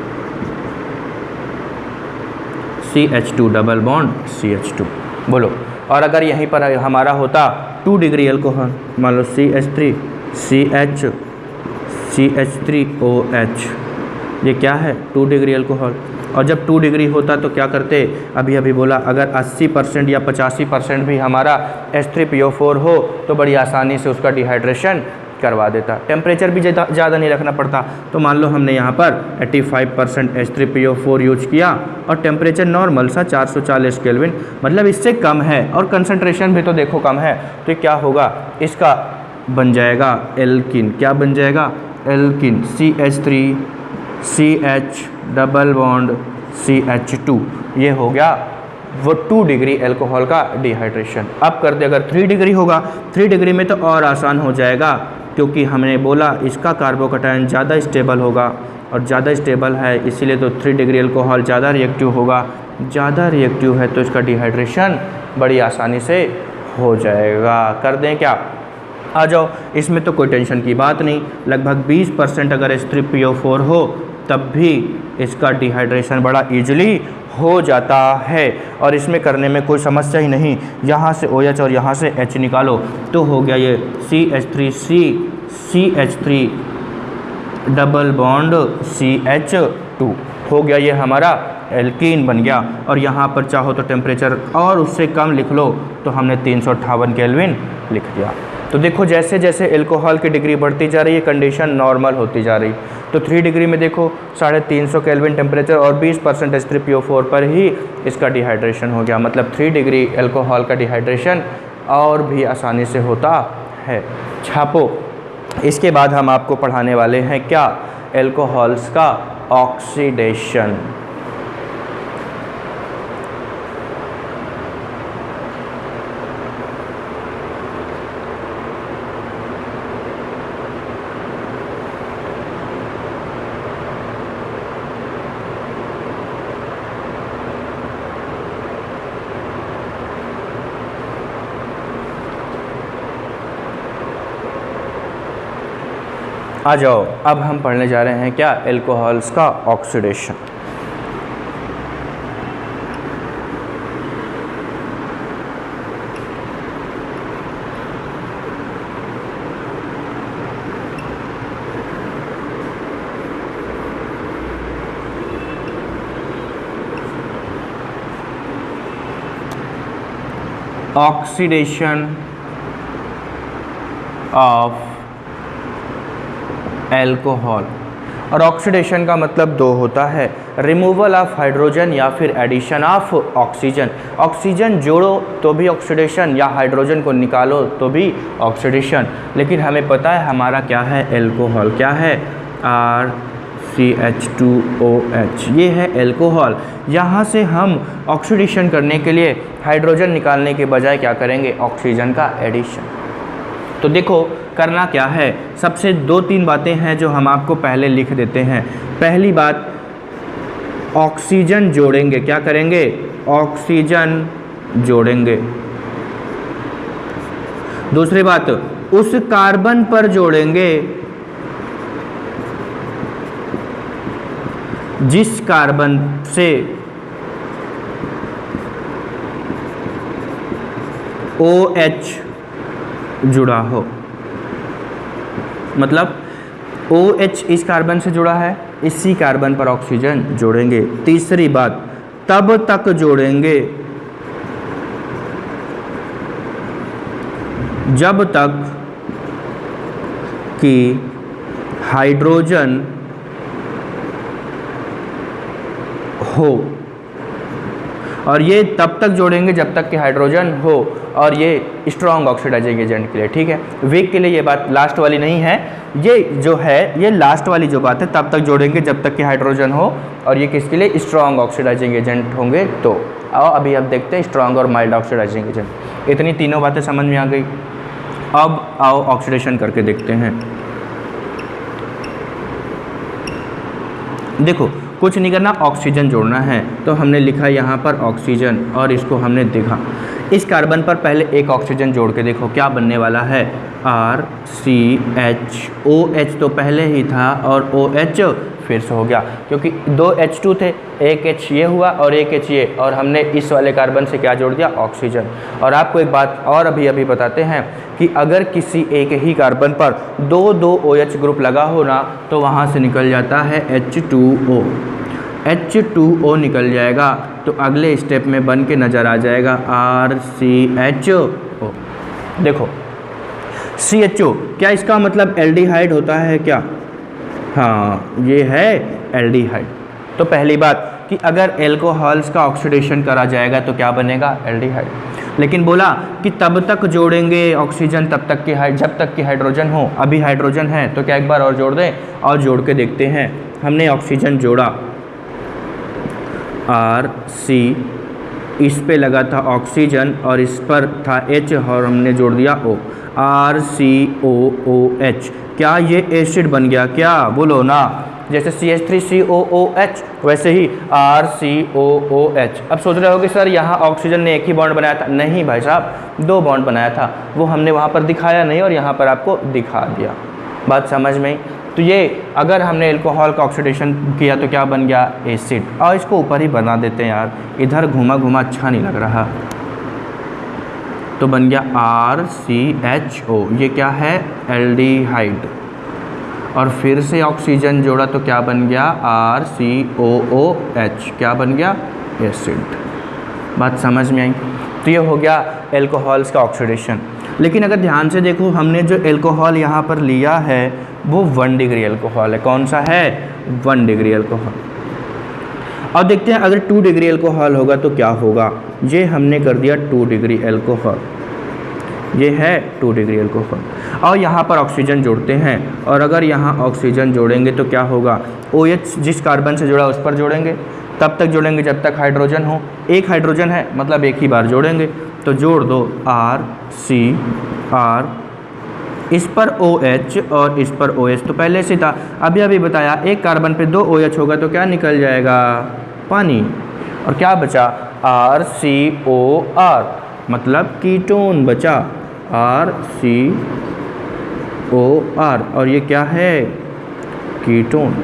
CH2 double bond CH2, बोलो। और अगर यहीं पर हमारा होता 2 डिग्री एल्कोहल, मान लो CH3 CH3OH, ये क्या है 2 डिग्री एल्कोहल, और जब 2 डिग्री होता तो क्या करते, अभी अभी बोला, अगर 80% या 85% भी हमारा H3PO4 हो तो बड़ी आसानी से उसका डिहाइड्रेशन करवा देता। टेम्परेचर भी ज़्यादा नहीं रखना पड़ता। तो मान लो हमने यहाँ पर 85% H3PO4 यूज किया और टेम्परेचर नॉर्मल सा 440 केल्विन, मतलब इससे कम है और कंसंट्रेशन भी तो देखो कम है, तो क्या होगा, इसका बन जाएगा एल्किन। क्या बन जाएगा, alkene, CH3 CH double bond CH2, ये हो गया वो 2 डिग्री एल्कोहल का डिहाइड्रेशन। अब करते अगर 3 डिग्री होगा, 3 डिग्री में तो और आसान हो जाएगा, क्योंकि हमने बोला इसका कार्बोकैटायन ज़्यादा स्टेबल होगा और ज़्यादा स्टेबल है इसीलिए तो 3 डिग्री एल्कोहल ज़्यादा रिएक्टिव होगा। ज़्यादा रिएक्टिव है तो इसका डिहाइड्रेशन बड़ी आसानी से हो जाएगा। कर दें क्या, आ जाओ, इसमें तो कोई टेंशन की बात नहीं। लगभग 20% अगर H3PO4 हो तब भी इसका डिहाइड्रेशन बड़ा ईजिली हो जाता है और इसमें करने में कोई समस्या ही नहीं। यहाँ से OH और यहाँ से H निकालो तो हो गया ये CH3 डबल बॉन्ड CH2, हो गया ये हमारा एल्कीन बन गया। और यहाँ पर चाहो तो टेम्परेचर और उससे कम लिख लो, तो हमने 358 केल्विन लिख दिया। तो देखो जैसे जैसे एल्कोहल की डिग्री बढ़ती जा रही है कंडीशन नॉर्मल होती जा रही। तो 3 डिग्री में देखो 350 केल्विन टेम्परेचर और 20% H3PO4 पर ही इसका डिहाइड्रेशन हो गया। मतलब 3 डिग्री एल्कोहल का डिहाइड्रेशन और भी आसानी से होता है। छापो। इसके बाद हम आपको पढ़ाने वाले हैं क्या, एल्कोहल्स का ऑक्सीडेशन। आ जाओ, अब हम पढ़ने जा रहे हैं क्या, एल्कोहल्स का ऑक्सीडेशन। Oxidation of alcohol. और ऑक्सीडेशन का मतलब दो होता है, रिमूवल ऑफ हाइड्रोजन या फिर एडिशन ऑफ ऑक्सीजन। ऑक्सीजन जोड़ो तो भी ऑक्सीडेशन, या हाइड्रोजन को निकालो तो भी ऑक्सीडेशन। लेकिन हमें पता है हमारा क्या है, एल्कोहल क्या है, RCH2OH, ये है एल्कोहल। यहाँ से हम ऑक्सीडेशन करने के लिए हाइड्रोजन निकालने के बजाय क्या करेंगे, ऑक्सीजन का एडिशन। तो देखो करना क्या है, सबसे 2-3 बातें हैं जो हम आपको पहले लिख देते हैं। पहली बात, ऑक्सीजन जोड़ेंगे, क्या करेंगे, ऑक्सीजन जोड़ेंगे। दूसरी बात, उस कार्बन पर जोड़ेंगे जिस कार्बन से OH जुड़ा हो। मतलब OH इस कार्बन से जुड़ा है, इसी कार्बन पर ऑक्सीजन जोड़ेंगे। तीसरी बात, तब तक जोड़ेंगे जब तक कि हाइड्रोजन हो, और ये तब तक जोड़ेंगे जब तक कि हाइड्रोजन हो, और ये स्ट्रॉन्ग ऑक्सीडाइजिंग एजेंट के लिए, ठीक है। वीक के लिए ये बात लास्ट वाली नहीं है, ये जो है ये लास्ट वाली जो बात है, तब तक जोड़ेंगे जब तक कि हाइड्रोजन हो, और ये किसके लिए, स्ट्रॉन्ग ऑक्सीडाइजिंग एजेंट होंगे। तो आओ अभी अब देखते हैं स्ट्रॉन्ग और माइल्ड ऑक्सीडाइजिंग एजेंट। इतनी तीनों बातें समझ में आ गई। अब आओ ऑक्सीडेशन करके देखते हैं। देखो कुछ नहीं करना, ऑक्सीजन जोड़ना है। तो हमने लिखा यहाँ पर ऑक्सीजन, और इसको हमने देखा इस कार्बन पर पहले एक ऑक्सीजन जोड़ के देखो क्या बनने वाला है, RCH। OH तो पहले ही था और OH फिर से हो गया, क्योंकि 2 H2 थे, एक H ये हुआ और एक H ये, और हमने इस वाले कार्बन से क्या जोड़ दिया, ऑक्सीजन। और आपको एक बात और अभी बताते हैं कि अगर किसी एक ही कार्बन पर 2 OH ग्रुप लगा हो ना, तो वहाँ से निकल जाता है H2O। H2O निकल जाएगा, तो अगले स्टेप में बन के नज़र आ जाएगा RCHO। देखो CHO, क्या इसका मतलब एल्डिहाइड होता है क्या? हाँ, ये है एल्डिहाइड। तो पहली बात कि अगर एल्कोहल्स का ऑक्सीडेशन करा जाएगा तो क्या बनेगा? एल्डिहाइड। लेकिन बोला कि तब तक जोड़ेंगे ऑक्सीजन जब तक कि हाइड्रोजन हो। अभी हाइड्रोजन है तो क्या एक बार और जोड़ दें? और जोड़ के देखते हैं। हमने ऑक्सीजन जोड़ा RC, इस पे लगा था ऑक्सीजन और इस पर था H और हमने जोड़ दिया O, RCOOH। क्या ये एसिड बन गया? क्या बोलो ना, जैसे CH3COOH वैसे ही RCOOH। अब सोच रहे हो कि सर यहाँ ऑक्सीजन ने एक ही बॉन्ड बनाया था। नहीं भाई साहब, 2 बॉन्ड बनाया था, वो हमने वहाँ पर दिखाया नहीं और यहाँ पर आपको दिखा दिया। बात समझ में? तो ये अगर हमने एल्कोहल का ऑक्सीडेशन किया तो क्या बन गया? एसिड। और इसको ऊपर ही बना देते हैं यार, इधर घुमा घुमा अच्छा नहीं लग रहा। तो बन गया RCHO, ये क्या है? एल्डिहाइड। और फिर से ऑक्सीजन जोड़ा तो क्या बन गया? RCOOH, क्या बन गया? एसिड। बात समझ में आई? तो ये हो गया एल्कोहल्स का ऑक्सीडेशन। लेकिन अगर ध्यान से देखो, हमने जो एल्कोहल यहाँ पर लिया है वो 1 डिग्री एल्कोहल है। कौन सा है? 1 डिग्री एल्कोहल। अब देखते हैं अगर 2 डिग्री एल्कोहल होगा तो क्या होगा। ये हमने कर दिया 2 डिग्री एल्कोहल, ये है 2 डिग्री एल्कोहल। और यहाँ पर ऑक्सीजन जोड़ते हैं, और अगर यहाँ ऑक्सीजन जोड़ेंगे तो क्या होगा? OH जिस कार्बन से जुड़ा उस पर जोड़ेंगे, तब तक जोड़ेंगे जब तक हाइड्रोजन हो। एक हाइड्रोजन है मतलब एक ही बार जोड़ेंगे, तो जोड़ दो RCR, इस पर OH और इस पर OH तो पहले से था। अभी बताया एक कार्बन पे 2 OH होगा तो क्या निकल जाएगा? पानी। और क्या बचा? RCOR, मतलब कीटोन बचा, RCOR। और ये क्या है? कीटोन।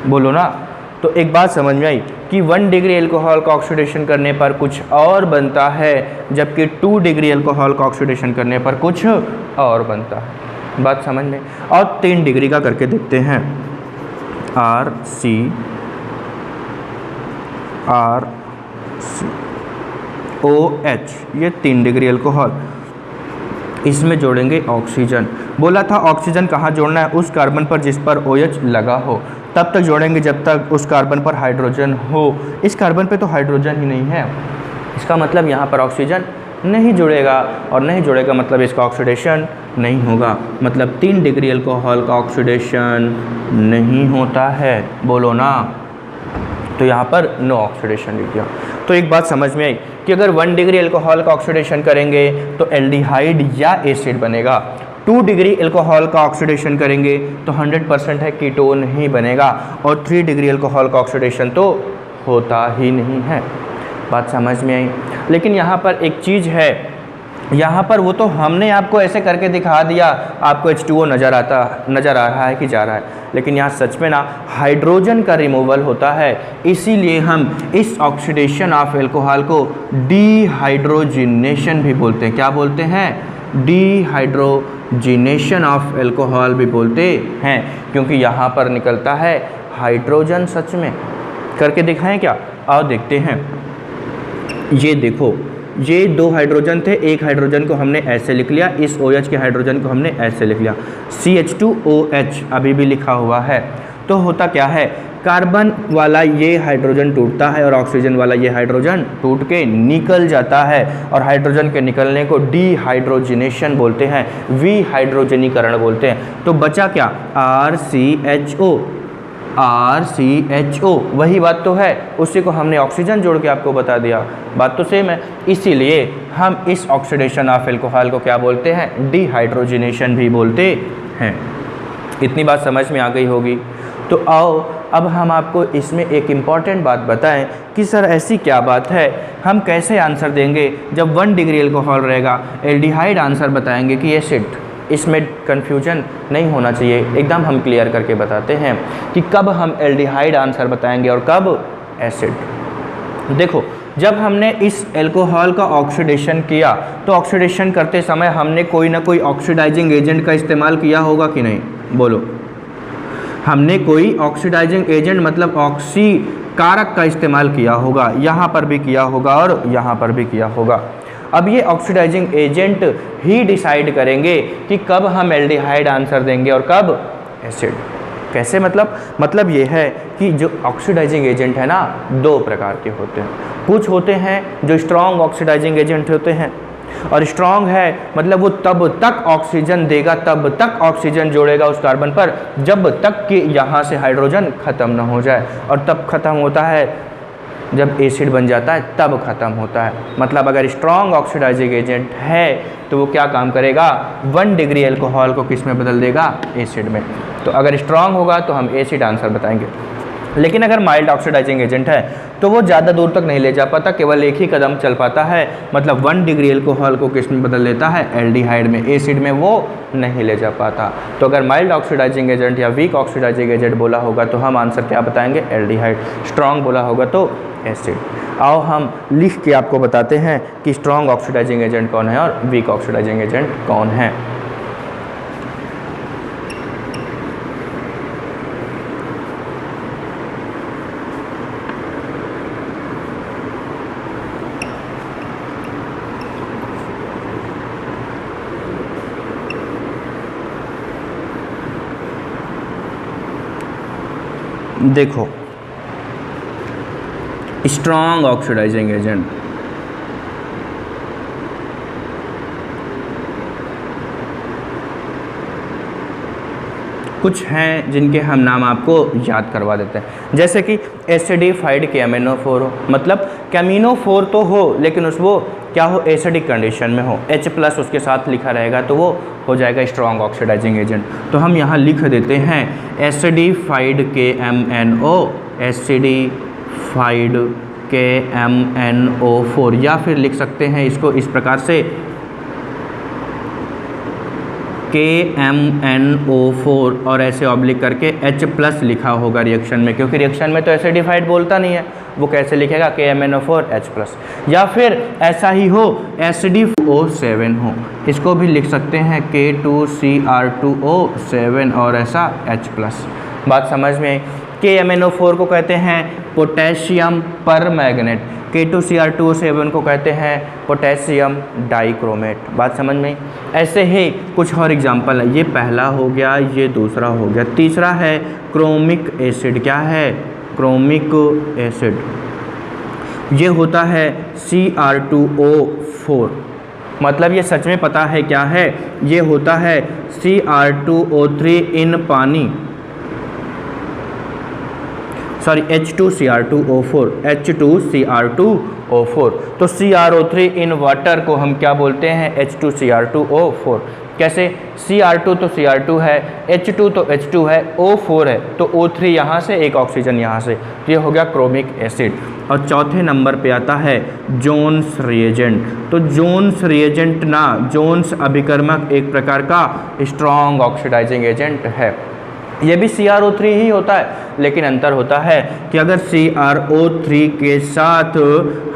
बोलो ना। तो एक बात समझ में आई कि 1 डिग्री एल्कोहल का ऑक्सीडेशन करने पर कुछ और बनता है, जबकि 2 डिग्री एल्कोहल का ऑक्सीडेशन करने पर कुछ और बनता है। बात समझ में? और 3 डिग्री का करके देखते हैं। RCOH, ये 3 डिग्री एल्कोहल, इसमें जोड़ेंगे ऑक्सीजन। बोला था ऑक्सीजन कहाँ जोड़ना है? उस कार्बन पर जिस पर OH लगा हो, तब तक जोड़ेंगे जब तक उस कार्बन पर हाइड्रोजन हो। इस कार्बन पे तो हाइड्रोजन ही नहीं है, इसका मतलब यहाँ पर ऑक्सीजन नहीं जुड़ेगा, और नहीं जुड़ेगा मतलब इसका ऑक्सीडेशन नहीं होगा। मतलब 3 डिग्री एल्कोहल का ऑक्सीडेशन नहीं होता है। बोलो ना। तो यहाँ पर नो ऑक्सीडेशन लिख दिया। तो एक बात समझ में आई कि अगर 1 डिग्री एल्कोहल का ऑक्सीडेशन करेंगे तो एल्डिहाइड या एसिड बनेगा। 2 डिग्री एल्कोहल का ऑक्सीडेशन करेंगे तो 100% है कीटोन ही बनेगा। और 3 डिग्री एल्कोहल का ऑक्सीडेशन तो होता ही नहीं है। बात समझ में आई? लेकिन यहाँ पर एक चीज़ है, यहाँ पर वो तो हमने आपको ऐसे करके दिखा दिया, आपको H2O नज़र आ रहा है कि जा रहा है, लेकिन यहाँ सच में ना हाइड्रोजन का रिमूवल होता है। इसीलिए हम इस ऑक्सीडेशन ऑफ एल्कोहल को डीहाइड्रोजिनेशन भी बोलते हैं। क्या बोलते हैं? डीहाइड्रोजिनेशन ऑफ एल्कोहल भी बोलते हैं, क्योंकि यहाँ पर निकलता है हाइड्रोजन। सच में करके दिखाएं क्या? आओ देखते हैं। ये देखो, ये 2 हाइड्रोजन थे, एक हाइड्रोजन को हमने ऐसे लिख लिया, इस OH के हाइड्रोजन को हमने ऐसे लिख लिया, CH2OH अभी भी लिखा हुआ है। तो होता क्या है? कार्बन वाला ये हाइड्रोजन टूटता है और ऑक्सीजन वाला ये हाइड्रोजन टूट के निकल जाता है, और हाइड्रोजन के निकलने को डीहाइड्रोजिनेशन बोलते हैं, विहाइड्रोजनीकरण बोलते हैं। तो बचा क्या? RCHO, वही बात तो है, उसी को हमने ऑक्सीजन जोड़ के आपको बता दिया। बात तो सेम है। इसीलिए हम इस ऑक्सीडेशन ऑफ एल्कोहल को क्या बोलते हैं? डीहाइड्रोजिनेशन भी बोलते हैं। इतनी बात समझ में आ गई होगी। तो आओ अब हम आपको इसमें एक इम्पॉर्टेंट बात बताएं कि सर ऐसी क्या बात है, हम कैसे आंसर देंगे जब 1 डिग्री एल्कोहल रहेगा? एल्डिहाइड आंसर बताएंगे कि एसिड? इसमें कन्फ्यूजन नहीं होना चाहिए, एकदम हम क्लियर करके बताते हैं कि कब हम एल्डिहाइड आंसर बताएंगे और कब एसिड। देखो, जब हमने इस एल्कोहल का ऑक्सीडेशन किया तो ऑक्सीडेशन करते समय हमने कोई ना कोई ऑक्सीडाइजिंग एजेंट का इस्तेमाल किया होगा कि नहीं? बोलो। हमने कोई ऑक्सीडाइजिंग एजेंट मतलब कारक का इस्तेमाल किया होगा, यहाँ पर भी किया होगा और यहाँ पर भी किया होगा। अब ये ऑक्सीडाइजिंग एजेंट ही डिसाइड करेंगे कि कब हम एल्डिहाइड आंसर देंगे और कब एसिड। कैसे? मतलब ये है कि जो ऑक्सीडाइजिंग एजेंट है ना, दो प्रकार के होते हैं। कुछ होते हैं जो स्ट्रॉन्ग ऑक्सीडाइजिंग एजेंट होते हैं, और स्ट्रॉन्ग है मतलब वो तब तक ऑक्सीजन देगा, तब तक ऑक्सीजन जोड़ेगा उस कार्बन पर जब तक कि यहाँ से हाइड्रोजन ख़त्म ना हो जाए, और तब ख़त्म होता है जब एसिड बन जाता है, तब ख़त्म होता है। मतलब अगर स्ट्रॉन्ग ऑक्सीडाइजिंग एजेंट है तो वो क्या काम करेगा, 1 डिग्री एल्कोहल को किस में बदल देगा, एसिड में। तो अगर स्ट्रॉन्ग होगा तो हम एसिड आंसर बताएंगे। लेकिन अगर माइल्ड ऑक्सीडाइजिंग एजेंट है तो वो ज़्यादा दूर तक नहीं ले जा पाता, केवल एक ही कदम चल पाता है। मतलब 1 डिग्री एल्कोहल को किस में बदल देता है, एल्डिहाइड में। एसिड में वो नहीं ले जा पाता। तो अगर माइल्ड ऑक्सीडाइजिंग एजेंट या वीक ऑक्सीडाइजिंग एजेंट बोला होगा तो हम आंसर क्या बताएंगे, एल्डिहाइड। स्ट्रॉन्ग बोला होगा तो एसिड। आओ हम लिख के आपको बताते हैं कि स्ट्रॉन्ग ऑक्सीडाइजिंग एजेंट कौन है और वीक ऑक्सीडाइजिंग एजेंट कौन है। देखो, स्ट्रॉन्ग ऑक्सीडाइजिंग एजेंट कुछ हैं जिनके हम नाम आपको याद करवा देते हैं, जैसे कि एसिडिफाइड कैमिनोफोर हो। मतलब कैमिनोफोर तो हो लेकिन वो क्या हो, एसिडिक कंडीशन में हो, H+ उसके साथ लिखा रहेगा तो वो हो जाएगा स्ट्रॉन्ग ऑक्सीडाइजिंग एजेंट। तो हम यहाँ लिख देते हैं एसिडिफाइड KMnO, एसिडिफाइड KMnO4, या फिर लिख सकते हैं इसको इस प्रकार से KMnO4 और ऐसे ऑब्लिक करके H+ लिखा होगा रिएक्शन में, क्योंकि रिएक्शन में तो एसिडिफाइड बोलता नहीं है, वो कैसे लिखेगा, KMnO4 H+। या फिर ऐसा ही हो SiO7 हो, इसको भी लिख सकते हैं K2Cr2O7 और ऐसा H+। बात समझ में आई। KMnO4 को कहते हैं पोटेशियम परमैंगनेट, K2Cr2O7 को कहते हैं पोटेशियम डाइक्रोमेट। बात समझ में आई। ऐसे ही कुछ और एग्जांपल है, ये पहला हो गया, ये दूसरा हो गया। तीसरा है क्रोमिक एसिड। क्या है, क्रोमिक एसिड। ये होता है Cr2O4। मतलब ये सच में पता है क्या है, ये होता है Cr2O3 इन पानी, सॉरी H2Cr2O4, H2Cr2O4। तो CrO3 इन वाटर को हम क्या बोलते हैं, H2Cr2O4। कैसे, Cr2 तो Cr2 है, H2 तो H2 है, O4 है, तो O3 यहाँ से, एक ऑक्सीजन यहाँ से, तो ये हो गया क्रोमिक एसिड। और चौथे नंबर पे आता है जोन्स रिएजेंट। तो जोन्स रिएजेंट ना, जोन्स अभिकर्मक एक प्रकार का स्ट्रॉन्ग ऑक्सीडाइजिंग एजेंट है। ये भी CrO3 ही होता है, लेकिन अंतर होता है कि अगर CrO3 के साथ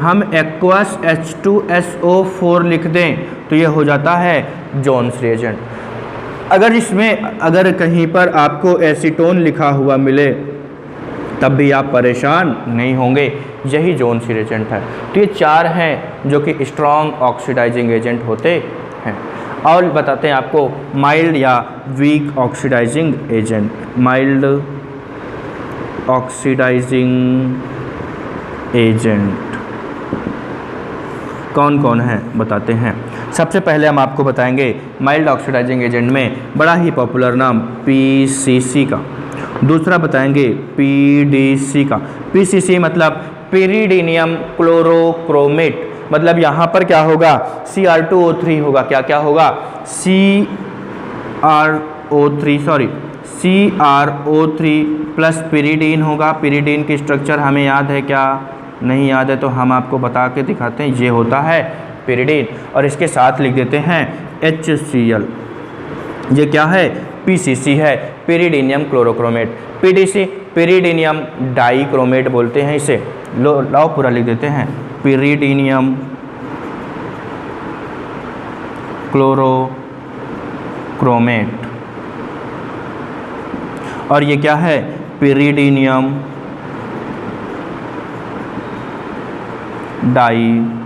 हम एक्वस H2SO4 लिख दें तो ये हो जाता है जोन्स रिएजेंट। अगर इसमें अगर कहीं पर आपको एसीटोन लिखा हुआ मिले तब भी आप परेशान नहीं होंगे, यही जोन्स रिएजेंट है। तो ये 4 हैं जो कि स्ट्रॉन्ग ऑक्सीडाइजिंग एजेंट होते हैं। और बताते हैं आपको माइल्ड या weak oxidising agent. Mild oxidising agent कौन कौन है बताते हैं। सबसे पहले हम आपको बताएंगे माइल्ड ऑक्सीडाइजिंग एजेंट में बड़ा ही पॉपुलर नाम PCC का। दूसरा बताएंगे PDC का। PCC मतलब पिरिडीनियम क्लोरोक्रोमेट। मतलब यहाँ पर क्या होगा, Cr2O3 होगा। क्या क्या होगा, CrO3 प्लस पिरिडीन होगा। पिरिडीन की स्ट्रक्चर हमें याद है क्या, नहीं याद है तो हम आपको बता के दिखाते हैं। ये होता है पिरिडीन और इसके साथ लिख देते हैं HCl। ये क्या है, PCC है, पिरिडीनियम क्लोरोक्रोमेट। PDC पिरिडीनियम डाइक्रोमेट बोलते हैं इसे। लाओ पूरा लिख देते हैं, पिरिडीनियम क्लोरोक्रोमेट। और ये क्या है, पिरिडीनियम डाइक्रोमेट।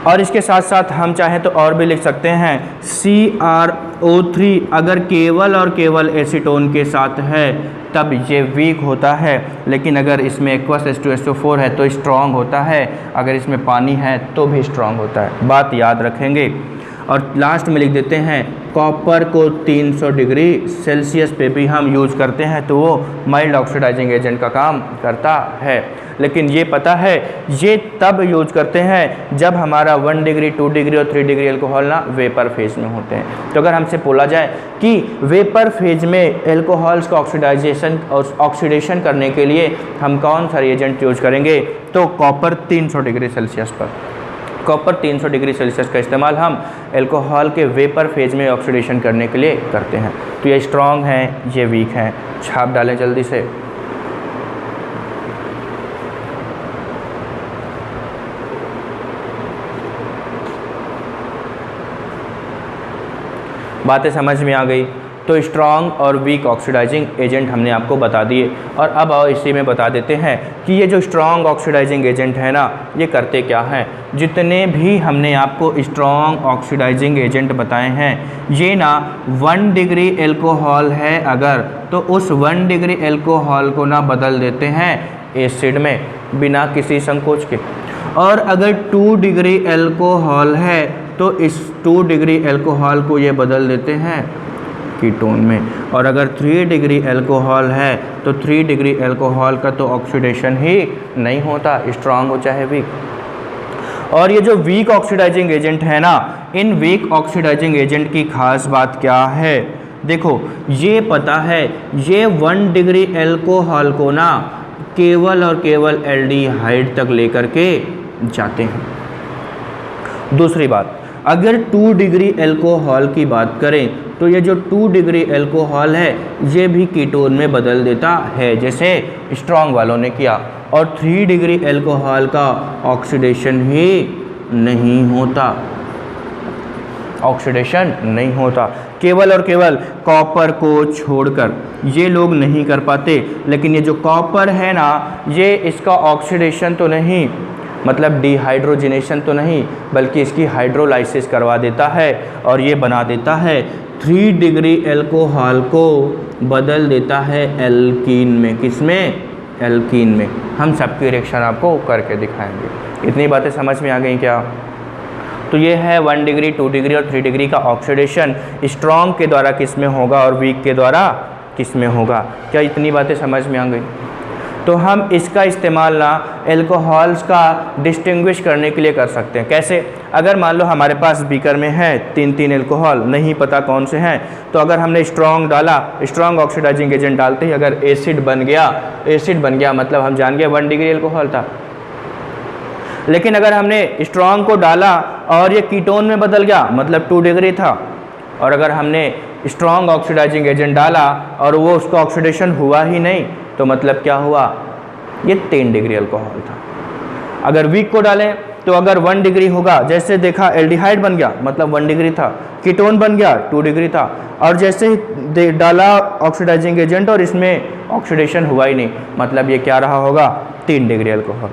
और इसके साथ साथ हम चाहें तो और भी लिख सकते हैं CrO3 अगर केवल और केवल एसीटोन के साथ है तब ये वीक होता है, लेकिन अगर इसमें एक्वस H2SO4 है तो स्ट्रॉन्ग होता है, अगर इसमें पानी है तो भी स्ट्रॉन्ग होता है। बात याद रखेंगे। और लास्ट में लिख देते हैं कॉपर को 300 डिग्री सेल्सियस पे भी हम यूज़ करते हैं तो वो माइल्ड ऑक्सीडाइजिंग एजेंट का काम करता है। लेकिन ये पता है ये तब यूज करते हैं जब हमारा 1 डिग्री 2 डिग्री और 3 डिग्री एल्कोहल ना वेपर फेज में होते हैं। तो अगर हमसे बोला जाए कि वेपर फेज में एल्कोहल्स का ऑक्सीडाइजेशन और ऑक्सीडेशन करने के लिए हम कौन सा रिएजेंट यूज करेंगे, तो कॉपर 300 डिग्री सेल्सियस पर। कॉपर 300 डिग्री सेल्सियस का इस्तेमाल हम एल्कोहल के वेपर फेज में ऑक्सीडेशन करने के लिए करते हैं। तो ये स्ट्रॉन्ग हैं, ये वीक हैं। छाप डालें जल्दी से। बातें समझ में आ गई। तो स्ट्रॉन्ग और वीक ऑक्सीडाइजिंग एजेंट हमने आपको बता दिए। और अब आओ इसी में बता देते हैं कि ये जो स्ट्रॉन्ग ऑक्सीडाइजिंग एजेंट है ना, ये करते क्या हैं। जितने भी हमने आपको स्ट्रॉन्ग ऑक्सीडाइजिंग एजेंट बताए हैं, ये ना 1 डिग्री एल्कोहल है अगर, तो उस 1 डिग्री एल्कोहल को ना बदल देते हैं एसिड में बिना किसी संकोच के। और अगर 2 डिग्री एल्कोहल है तो इस 2 डिग्री एल्कोहल को ये बदल देते हैं कीटोन में। और अगर 3 डिग्री एल्कोहल है तो 3 डिग्री एल्कोहल का तो ऑक्सीडेशन ही नहीं होता, स्ट्रांग हो चाहे वीक। और ये जो वीक ऑक्सीडाइजिंग एजेंट है ना, इन वीक ऑक्सीडाइजिंग एजेंट की खास बात क्या है, देखो ये पता है ये 1 डिग्री एल्कोहल को ना केवल और केवल एल्डिहाइड तक लेकर के जाते हैं। दूसरी बात, अगर 2 डिग्री एल्कोहल की बात करें तो ये जो 2 डिग्री एल्कोहल है ये भी कीटोन में बदल देता है, जैसे स्ट्रॉन्ग वालों ने किया। और 3 डिग्री एल्कोहल का ऑक्सीडेशन ही नहीं होता, ऑक्सीडेशन नहीं होता। केवल और केवल कॉपर को छोड़कर ये लोग नहीं कर पाते। लेकिन ये जो कॉपर है ना, ये इसका ऑक्सीडेशन तो नहीं, मतलब डिहाइड्रोजिनेशन तो नहीं, बल्कि इसकी हाइड्रोलाइसिस करवा देता है और ये बना देता है 3 डिग्री एल्कोहल को बदल देता है एल्कीन में। किसमें? एल्कीन में। हम सबकी रिएक्शन आपको करके दिखाएंगे। इतनी बातें समझ में आ गई क्या? तो ये है 1 डिग्री 2 डिग्री और 3 डिग्री का ऑक्सीडेशन स्ट्रॉन्ग के द्वारा किस में होगा और वीक के द्वारा किस में होगा। क्या इतनी बातें समझ में आ गई? तो हम इसका इस्तेमाल ना एल्कोहल्स का डिस्टिंग्विश करने के लिए कर सकते हैं। कैसे? अगर मान लो हमारे पास बीकर में है 3 एल्कोहल, नहीं पता कौन से हैं, तो अगर हमने स्ट्रॉन्ग डाला, स्ट्रॉन्ग ऑक्सीडाइजिंग एजेंट डालते ही अगर एसिड बन गया मतलब हम जान गए 1 डिग्री एल्कोहल था। लेकिन अगर हमने स्ट्रॉन्ग को डाला और ये कीटोन में बदल गया मतलब 2 डिग्री था। और अगर हमने स्ट्रॉन्ग ऑक्सीडाइजिंग एजेंट डाला और वो उसका ऑक्सीडेशन हुआ ही नहीं, तो मतलब क्या हुआ? ये 3 डिग्री अल्कोहल था। अगर वीक को डालें तो अगर 1 डिग्री होगा, जैसे देखा एल्डिहाइड बन गया मतलब 1 डिग्री था, कीटोन बन गया 2 डिग्री था। और जैसे ही डाला ऑक्सीडाइजिंग एजेंट और इसमें ऑक्सीडेशन हुआ ही नहीं, मतलब ये क्या रहा होगा? 3 डिग्री अल्कोहल।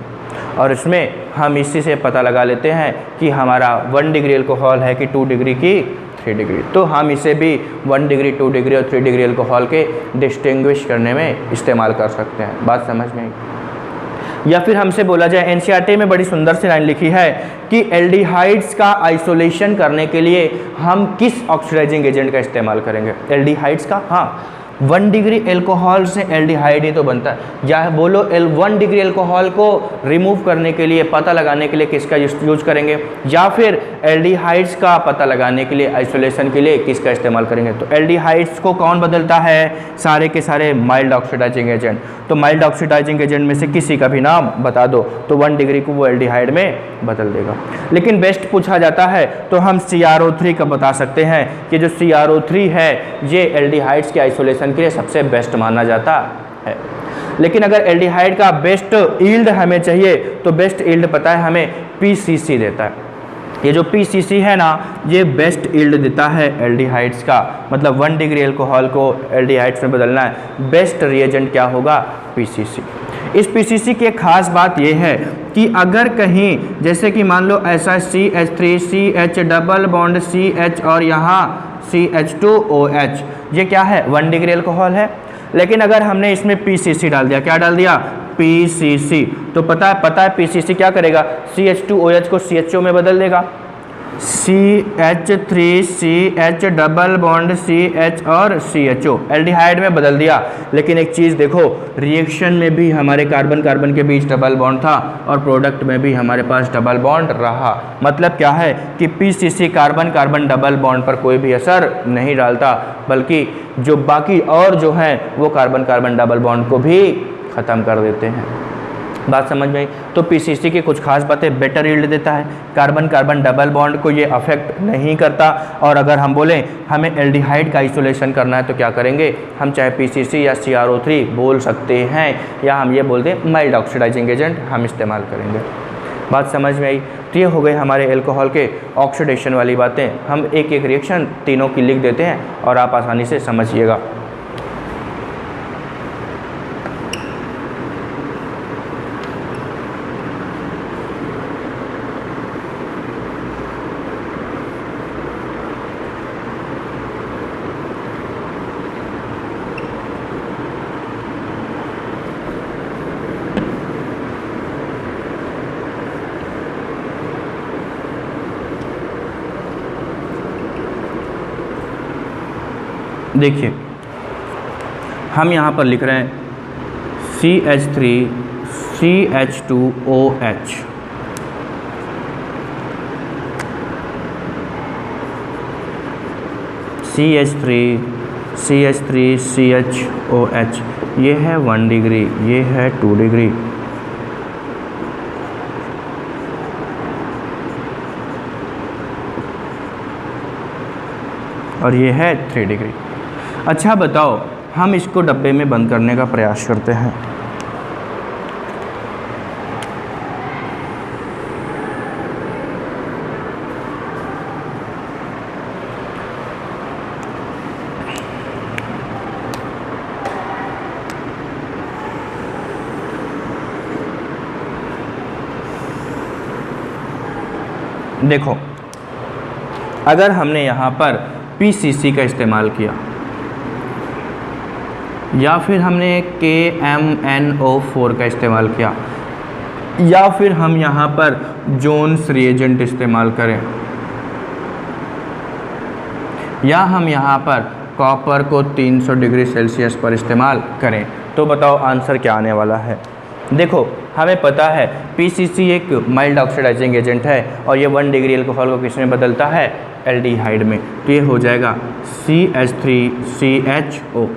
और इसमें हम इसी से पता लगा लेते हैं कि हमारा 1 डिग्री अल्कोहल है कि 2 डिग्री की 3 डिग्री। तो हम इसे भी 1 डिग्री 2 डिग्री और 3 डिग्री अल्कोहल के डिस्टिंग्विश करने में इस्तेमाल कर सकते हैं। बात समझ में आई? या फिर हमसे बोला जाए, एनसीईआरटी में बड़ी सुंदर सी लाइन लिखी है कि एल्डिहाइड्स का आइसोलेशन करने के लिए हम किस ऑक्सीडाइजिंग एजेंट का इस्तेमाल करेंगे? एल्डिहाइड्स का। हाँ, 1 डिग्री एल्कोहल से एल्डिहाइड ही तो बनता है। या बोलो 1 डिग्री एल्कोहल को रिमूव करने के लिए, पता लगाने के लिए किसका यूज करेंगे? या फिर एल्डिहाइड्स का पता लगाने के लिए, आइसोलेशन के लिए किसका इस्तेमाल करेंगे? तो एल्डिहाइड्स को कौन बदलता है? सारे के सारे माइल्ड ऑक्सीडाइजिंग एजेंट। तो माइल्ड ऑक्सीडाइजिंग एजेंट में से किसी का भी नाम बता दो तो 1 डिग्री को वो एल्डिहाइड में बदल देगा। लेकिन बेस्ट पूछा जाता है तो हम CrO3 का बता सकते हैं कि जो CrO3 है ये एल्डिहाइड्स के आइसोलेशन के लिए सबसे बेस्ट माना जाता है। लेकिन अगर एल्डिहाइड का बेस्ट यील्ड हमें चाहिए तो बेस्ट यील्ड पता है हमें PCC देता है। ये जो PCC है ना, ये बेस्ट यील्ड देता है एल्डिहाइड्स का। मतलब 1 डिग्री एल्कोहल को एल्डिहाइड्स में बदलना है, बेस्ट रिएजेंट क्या होगा? PCC। इस PCC की एक खास बात यह है कि अगर कहीं जैसे कि मान लो ऐसा CH3 CH double bond CH और यहाँ CH2OH, ये क्या है 1 डिग्री अल्कोहल है, लेकिन अगर हमने इसमें PCC डाल दिया, क्या डाल दिया PCC, तो पता है PCC क्या करेगा, CH2OH को CHO में बदल देगा, CH3 CH double bond CH और CHO एल्डिहाइड में बदल दिया। लेकिन एक चीज़ देखो, रिएक्शन में भी हमारे कार्बन कार्बन के बीच डबल बॉन्ड था और प्रोडक्ट में भी हमारे पास डबल बॉन्ड रहा। मतलब क्या है कि PCC carbon carbon double bond पर कोई भी असर नहीं डालता, बल्कि जो बाकी और जो हैं वो कार्बन कार्बन डबल बॉन्ड को भी ख़त्म कर देते हैं। बात समझ में आई? तो PCC की कुछ खास बातें, बेटर यील्ड देता है, कार्बन कार्बन डबल बॉन्ड को ये अफेक्ट नहीं करता, और अगर हम बोलें हमें एल्डिहाइड का आइसोलेशन करना है तो क्या करेंगे, हम चाहे PCC या CrO3 बोल सकते हैं, या हम ये बोलते हैं माइल्ड ऑक्सीडाइजिंग एजेंट हम इस्तेमाल करेंगे। बात समझ में आई? तो ये हो गए हमारे एल्कोहल के ऑक्सीडेशन वाली बातें। हम एक एक रिएक्शन तीनों की लिख देते हैं और आप आसानी से समझिएगा। देखिए हम यहाँ पर लिख रहे हैं CH3 CH2OH, CH3 CH3 CHOH, ये है 1 डिग्री, ये है 2 डिग्री, और ये है 3 डिग्री। अच्छा बताओ, हम इसको डब्बे में बंद करने का प्रयास करते हैं। देखो, अगर हमने यहाँ पर PCC का इस्तेमाल किया या फिर हमने KMNO4 का इस्तेमाल किया, या फिर हम यहाँ पर जोन्स रिएजेंट इस्तेमाल करें, या हम यहाँ पर कॉपर को 300 डिग्री सेल्सियस पर इस्तेमाल करें, तो बताओ आंसर क्या आने वाला है। देखो हमें पता है PCC एक माइल्ड ऑक्सीडाइजिंग एजेंट है और ये 1 डिग्री अल्कोहल को किसमें बदलता है, एल्डिहाइड में। तो ये हो जाएगा CH3CHO।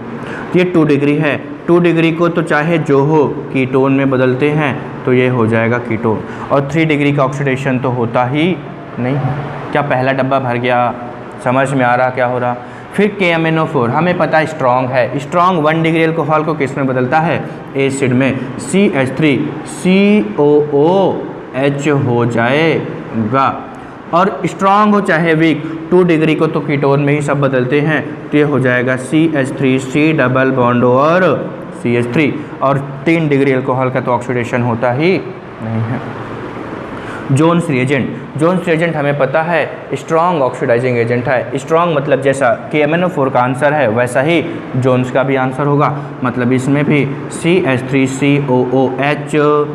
ये 2 डिग्री है, 2 डिग्री को तो चाहे जो हो कीटोन में बदलते हैं, तो ये हो जाएगा कीटोन। और 3 डिग्री का ऑक्सीडेशन तो होता ही नहीं। क्या पहला डब्बा भर गया? समझ में आ रहा क्या हो रहा? फिर KMNO4 हमें पता है स्ट्रॉन्ग है, स्ट्रॉन्ग 1 डिग्री अल्कोहल को किस में बदलता है, एसिड में। CH3COOH हो जाएगा। और स्ट्रॉन्ग हो चाहे वीक, 2 डिग्री को तो कीटोन में ही सब बदलते हैं, तो ये हो जाएगा CH3C डबल बॉन्ड और CH3। और 3 डिग्री अल्कोहल का तो ऑक्सीडेशन होता ही नहीं है। जोन्स रिएजेंट, जोन्स रिएजेंट हमें पता है स्ट्रॉन्ग ऑक्सीडाइजिंग एजेंट है। स्ट्रॉन्ग मतलब जैसा KMNO4 का आंसर है वैसा ही जोन्स का भी आंसर होगा। मतलब इसमें भी CH3COOH,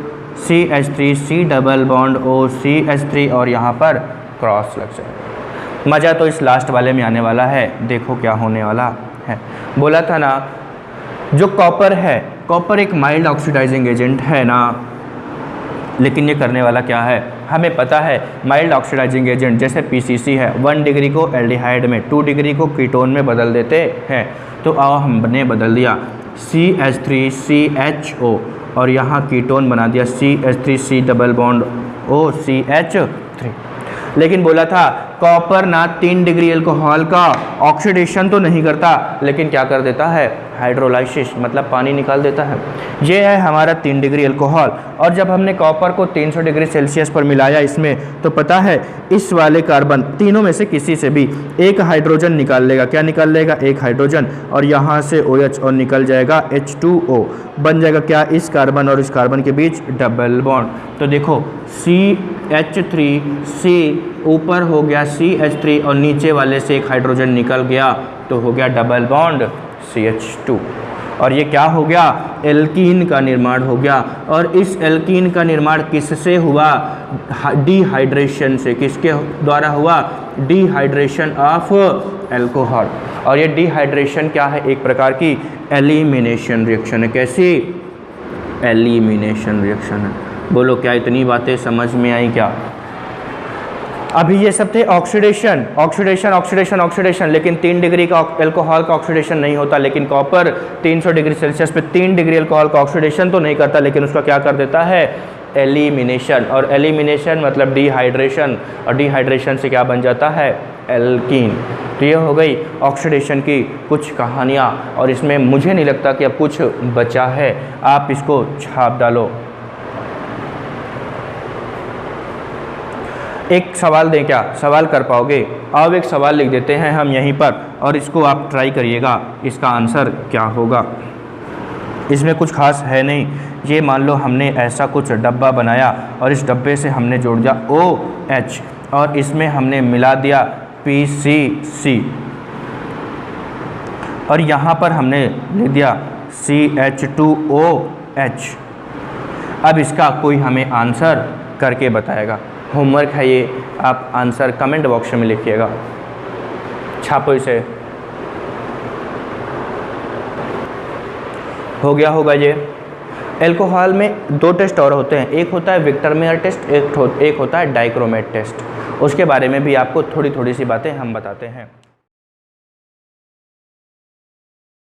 CH3C double bond O CH3 और यहाँ पर क्रॉस लग जाए। मज़ा तो इस लास्ट वाले में आने वाला है। देखो क्या होने वाला है। बोला था ना, जो कॉपर है, कॉपर एक माइल्ड ऑक्सीडाइजिंग एजेंट है ना, लेकिन ये करने वाला क्या है, हमें पता है माइल्ड ऑक्सीडाइजिंग एजेंट जैसे PCC है, 1 डिग्री को एल्डिहाइड में, 2 डिग्री को कीटोन में बदल देते हैं। तो आओ हमने बदल दिया CH3CHO और यहाँ कीटोन बना दिया CH3C double bond O CH3। लेकिन बोला था कॉपर ना 3 डिग्री अल्कोहल का ऑक्सीडेशन तो नहीं करता, लेकिन क्या कर देता है, हाइड्रोलाइसिस मतलब पानी निकाल देता है। ये है हमारा 3 डिग्री अल्कोहल। और जब हमने कॉपर को 300 डिग्री सेल्सियस पर मिलाया इसमें, तो पता है इस वाले कार्बन तीनों में से किसी से भी एक हाइड्रोजन निकाल लेगा। क्या निकाल लेगा? एक हाइड्रोजन, और यहाँ से OH और निकल जाएगा H2O, बन जाएगा क्या? इस कार्बन और इस कार्बन के बीच डबल बॉन्ड। तो देखो CH3C ऊपर हो गया CH3 और नीचे वाले से एक हाइड्रोजन निकल गया, तो हो गया डबल बॉन्ड CH2। और ये क्या हो गया? एल्कीन का निर्माण हो गया। और इस एल्कीन का निर्माण किससे हुआ? डिहाइड्रेशन से। किसके द्वारा हुआ? Dehydration of alcohol. और ये डिहाइड्रेशन क्या है? एक प्रकार की एलिमिनेशन रिएक्शन है। कैसी? एलिमिनेशन रिएक्शन है। बोलो क्या इतनी बातें समझ में आई क्या? अभी ये सब थे ऑक्सीडेशन, ऑक्सीडेशन, ऑक्सीडेशन, ऑक्सीडेशन। लेकिन 3 डिग्री का अल्कोहल का ऑक्सीडेशन नहीं होता। लेकिन कॉपर 300 डिग्री सेल्सियस पे 3 डिग्री अल्कोहल का ऑक्सीडेशन तो नहीं करता, लेकिन उसका क्या कर देता है? एलिमिनेशन। और एलिमिनेशन मतलब डिहाइड्रेशन, और डिहाइड्रेशन से क्या बन जाता है? एल्कीन। तो ये हो गई ऑक्सीडेशन की कुछ कहानियाँ। और इसमें मुझे नहीं लगता कि अब कुछ बचा है। आप इसको छाप डालो। एक सवाल दें क्या? सवाल कर पाओगे? अब एक सवाल लिख देते हैं हम यहीं पर, और इसको आप ट्राई करिएगा इसका आंसर क्या होगा। इसमें कुछ खास है नहीं। ये मान लो हमने ऐसा कुछ डब्बा बनाया और इस डब्बे से हमने जोड़ दिया OH और इसमें हमने मिला दिया PCC और यहाँ पर हमने लिख दिया CH2OH। अब इसका कोई हमें आंसर करके बताएगा। होमवर्क है ये, आप आंसर कमेंट बॉक्स में लिखिएगा। छापो इसे। हो गया होगा ये। एल्कोहल में 2 टेस्ट और होते हैं। एक होता है विक्टर मेयर टेस्ट, एक होता है डाइक्रोमेट टेस्ट। उसके बारे में भी आपको थोड़ी थोड़ी सी बातें हम बताते हैं।